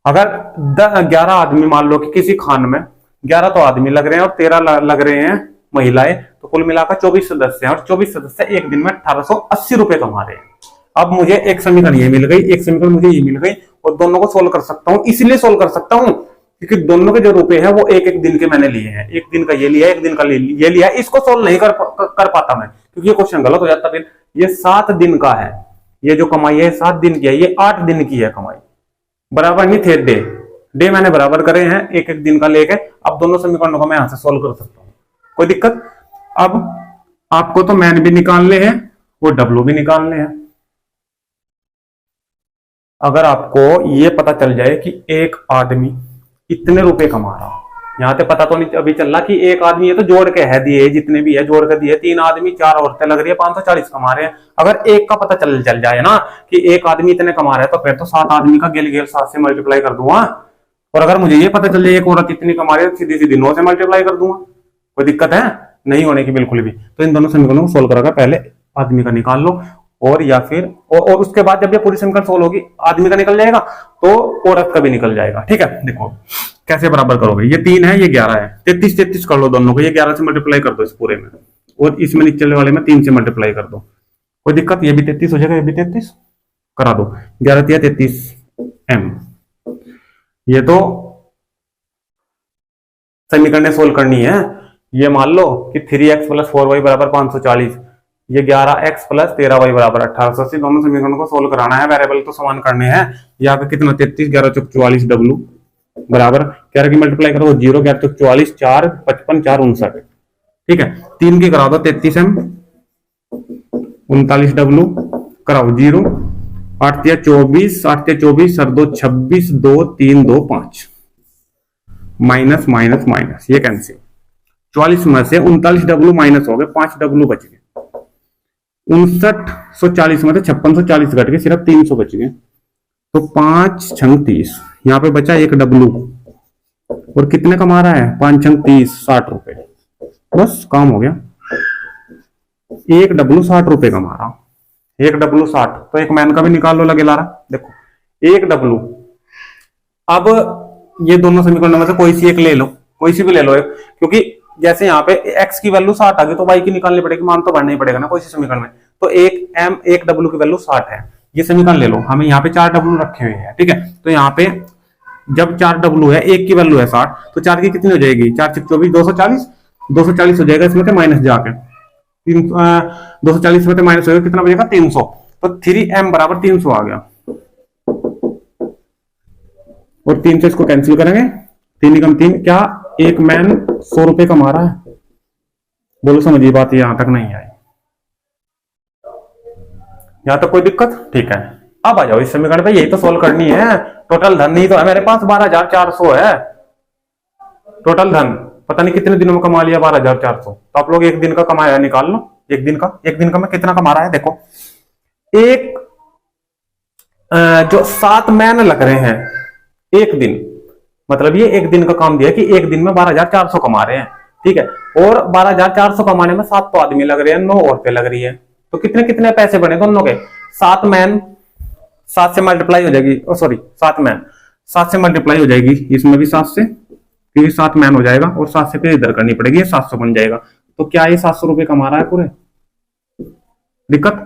अगर 11 आदमी, मान लो कि किसी खान में 11 तो आदमी लग रहे हैं और 13 लग रहे हैं महिलाएं, तो कुल मिलाकर 24 सदस्य हैं, और 24 सदस्य एक दिन में 1880 रुपए कमा रहे हैं। अब मुझे एक समीकरण ये मिल गई, एक समीकरण मुझे ये मिल गई, और दोनों को सोल्व कर सकता हूं। इसलिए सोल्व कर सकता हूं क्योंकि दोनों के जो रुपए हैं वो एक एक दिन के मैंने लिए हैं। एक दिन का ये लिया, एक दिन का ये लिया। इसको सोल्व नहीं कर पाता मैं, क्योंकि ये क्वेश्चन गलत हो जाता। फिर ये 7 दिन का है, ये जो कमाई है 7 दिन की है, ये 8 दिन की है कमाई, बराबर नहीं थे। डे मैंने बराबर करे हैं एक एक दिन का लेके। अब दोनों समीकरणों को मैं यहां से सोल्व कर सकता हूं, कोई दिक्कत? अब आपको तो मैन भी निकालने हैं और डब्ल्यू भी निकालने हैं। अगर आपको ये पता चल जाए कि एक आदमी इतने रुपए कमा रहा, यहां पे पता तो नहीं अभी चल रहा कि एक आदमी, ये तो जोड़ के है दिए, जितने भी है जोड़ के दिए, 3 आदमी 4 औरतें लग रही है, 540 कमा रहे हैं। अगर एक का पता चल जाए ना कि एक आदमी इतने कमा रहा है, तो फिर तो 7 आदमी का गेल 7 से मल्टीप्लाई कर दूंगा। और अगर मुझे ये पता चल जाए एक औरत इतनी कमा रही है, सीधी सीधी 9 से मल्टीप्लाई कर दूंगा। कोई दिक्कत है? नहीं होने की बिल्कुल भी। तो इन दोनों समीकरणों को सोल्व करेगा, पहले आदमी का निकाल लो, और या फिर और उसके बाद जब ये पूरी समीकरण सोल्व होगी, आदमी का निकल जाएगा तो औरत का भी निकल जाएगा। ठीक है, देखो कैसे बराबर करोगे। ये 3 है, ये 11 है, 33 कर लो दोनों को। ये 11 से मल्टीप्लाई कर दो इस पूरे में, और इसमें नीचे वाले में 3 से मल्टीप्लाई कर दो। कोई दिक्कत? ये भी 33 हो जाएगा, ये भी 33 करा दो। 11 3 33M। ये तो समीकरण सोल्व करनी है। ये मान लो कि 3x + 4y बराबर 540, ये 11x + 13y बराबर 1880। दोनों समीकरणों को सोल्व कराना है, वेरिएबल तो समान करने हैं। यहाँ पे कितना 33, 11 चौक 44 W बराबर 11 की मल्टीप्लाई करो 0, 11 चौक 44, 4 55 4 59। ठीक है, 3 की करा दो 33M, 39 W कराओ 0, 8 3 24, 8 3 24 सर 2 26, 2 3 2 5, माइनस माइनस माइनस, ये कैंसिल। 44 में से 39W माइनस हो गए, 5W बच गए। 5940 में से 5640 घट के सिर्फ 300 बच गए। तो 5 छंग 30, यहाँ पे बचा 1W, और कितने कमा रहा है? 5 छंग 30, 60 रुपए। बस काम हो गया। 1W 60 रुपए कमा रहा, 1W 60। तो एक मैन का भी निकाल लो, लगे ला रहा। देखो 1W। अब ये दोनों समीकरणों में से कोई सी एक ले लो, कोई सी भी ले लो एक, क्योंकि जैसे यहाँ पे x की वैल्यू 60 आ गई तो y की निकालनी पड़ेगी, मान तो बढ़ना ही पड़ेगा ना कोई सी समीकरण में। तो 1W की वैल्यू 60 है, ये समीकरण ले लो। हमें यहाँ पे 4W रखे हुए हैं, ठीक है। तो यहाँ पे जब 4W है, एक की वैल्यू है 60, तो 4 की कितनी हो जाएगी? 4 6 24, 240, 240 हो जाएगा इसमें से माइनस जाके 240 में से माइनस होगा, कितना बचेगा? 300। तो 3M बराबर 300 आ गया, और 3 से इसको कैंसिल करेंगे, 3 निकम 3। क्या एक मैन 100 रुपए कमा रहा है? बोलो समझिए बात, यहां तक नहीं आई, यहां तक कोई दिक्कत? ठीक है, अब आ जाओ इस समीकरण पे, यही तो सोल्व करनी है। टोटल धन नहीं तो है मेरे पास, 12,400 है टोटल धन। पता नहीं कितने दिनों में कमा लिया 12,400। तो आप लोग एक दिन का कमाया निकाल लो, एक दिन का मैं कितना कमा रहा है। देखो एक जो 7 मैन लग रहे हैं एक दिन, मतलब ये एक दिन का काम दिया कि एक दिन में 12,400 कमा रहे हैं, ठीक है। और 12,400 कमाने में 7 तो आदमी लग रहे हैं, 9 औरतें लग रही है। तो कितने कितने पैसे बने दोनों के? 7 मैन 7 से मल्टीप्लाई हो जाएगी, सॉरी 7 मैन 7 से मल्टीप्लाई हो जाएगी, इसमें भी 7 से, क्योंकि 7 मैन हो जाएगा, और 7 से फिर इधर करनी पड़ेगी, 700 बन जाएगा। तो क्या ये 700 रुपए कमा रहा है पूरे? दिक्कत?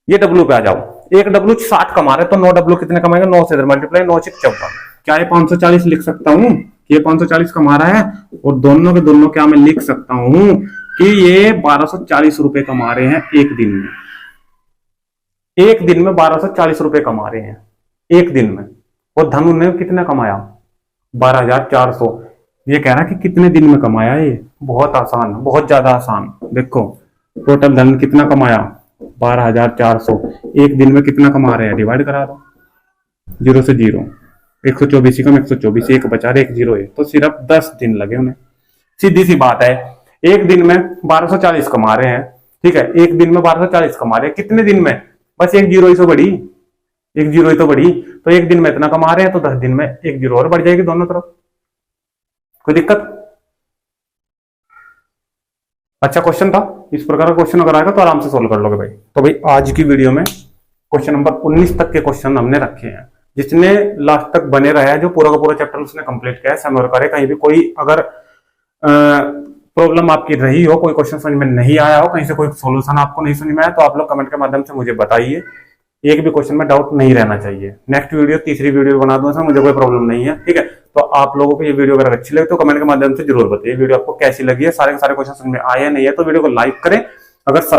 ये W पे आ जाओ, एक W 60 कमा रहे, तो 9W कितने कमाएगा? 9 से इधर मल्टीप्लाई, 9 6 14। क्या ये 540 लिख सकता हूं कि ये 540 कमा रहा है? और दोनों के दोनों क्या मैं लिख सकता हूं कि ये 1240 रुपए कमा रहे हैं एक दिन में। एक दिन में 1240 रुपए कमा रहे हैं एक दिन में, और धनु ने कितना कमाया? 12,400। ये कह रहा है कि कितने दिन में कमाया? ये बहुत आसान, बहुत ज्यादा आसान। देखो टोटल धन कितना कमाया 12,400। एक दिन में कितना कमा रहे हैं डिवाइड करा दो, 0 से 0, 124 कम 124, एक बचा रहे 1 0 है, तो सिर्फ 10 दिन लगे उन्हें। सीधी सी बात है, एक दिन में 1240 कमा रहे हैं, ठीक है, एक दिन में 1240 कमा रहे हैं, कितने दिन में, बस 1 0 ही तो बढ़ी, 1 0 ही तो बढ़ी, तो एक दिन में इतना कमा रहे हैं तो 10 दिन में 1 0 और बढ़ जाएगी दोनों तरफ। कोई दिक्कत? अच्छा क्वेश्चन था, इस प्रकार का क्वेश्चन अगर आएगा तो आराम से सोल्व कर लोगे भाई। तो भाई आज की वीडियो में क्वेश्चन नंबर 19 तक के क्वेश्चन हमने रखे हैं। जिसने लास्ट तक बने रहा है, जो पूरा का पूरा चैप्टर उसने कंप्लीट किया है, समझ करे। कहीं भी कोई अगर प्रॉब्लम आपकी रही हो, कोई क्वेश्चन समझ में नहीं आया हो, कहीं से कोई सोल्यूशन आपको नहीं समझ में आया, तो आप लोग कमेंट के माध्यम से मुझे बताइए। एक भी क्वेश्चन में डाउट नहीं रहना चाहिए। नेक्स्ट वीडियो, तीसरी वीडियो बना दूंगा, मुझे कोई प्रॉब्लम नहीं है, ठीक है। तो आप लोगों को ये वीडियो अगर अच्छी लगे तो कमेंट के माध्यम से जरूर बताइए वीडियो आपको कैसी लगी है, सारे के सारे क्वेश्चन समझ में आए नहीं है तो वीडियो को लाइक करें अगर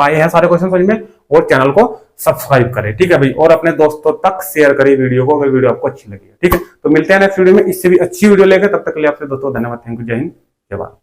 आए हैं सारे क्वेश्चन समझ में, और चैनल को सब्सक्राइब करें, ठीक है भाई। और अपने दोस्तों तक शेयर करें वीडियो को अगर वीडियो आपको अच्छी लगी है, ठीक है। तो मिलते हैं नेक्स्ट वीडियो में इससे भी अच्छी वीडियो लेकर, तब तक के लिए आपसे दोस्तों धन्यवाद, थैंक यू, जय हिंद, जय भारत।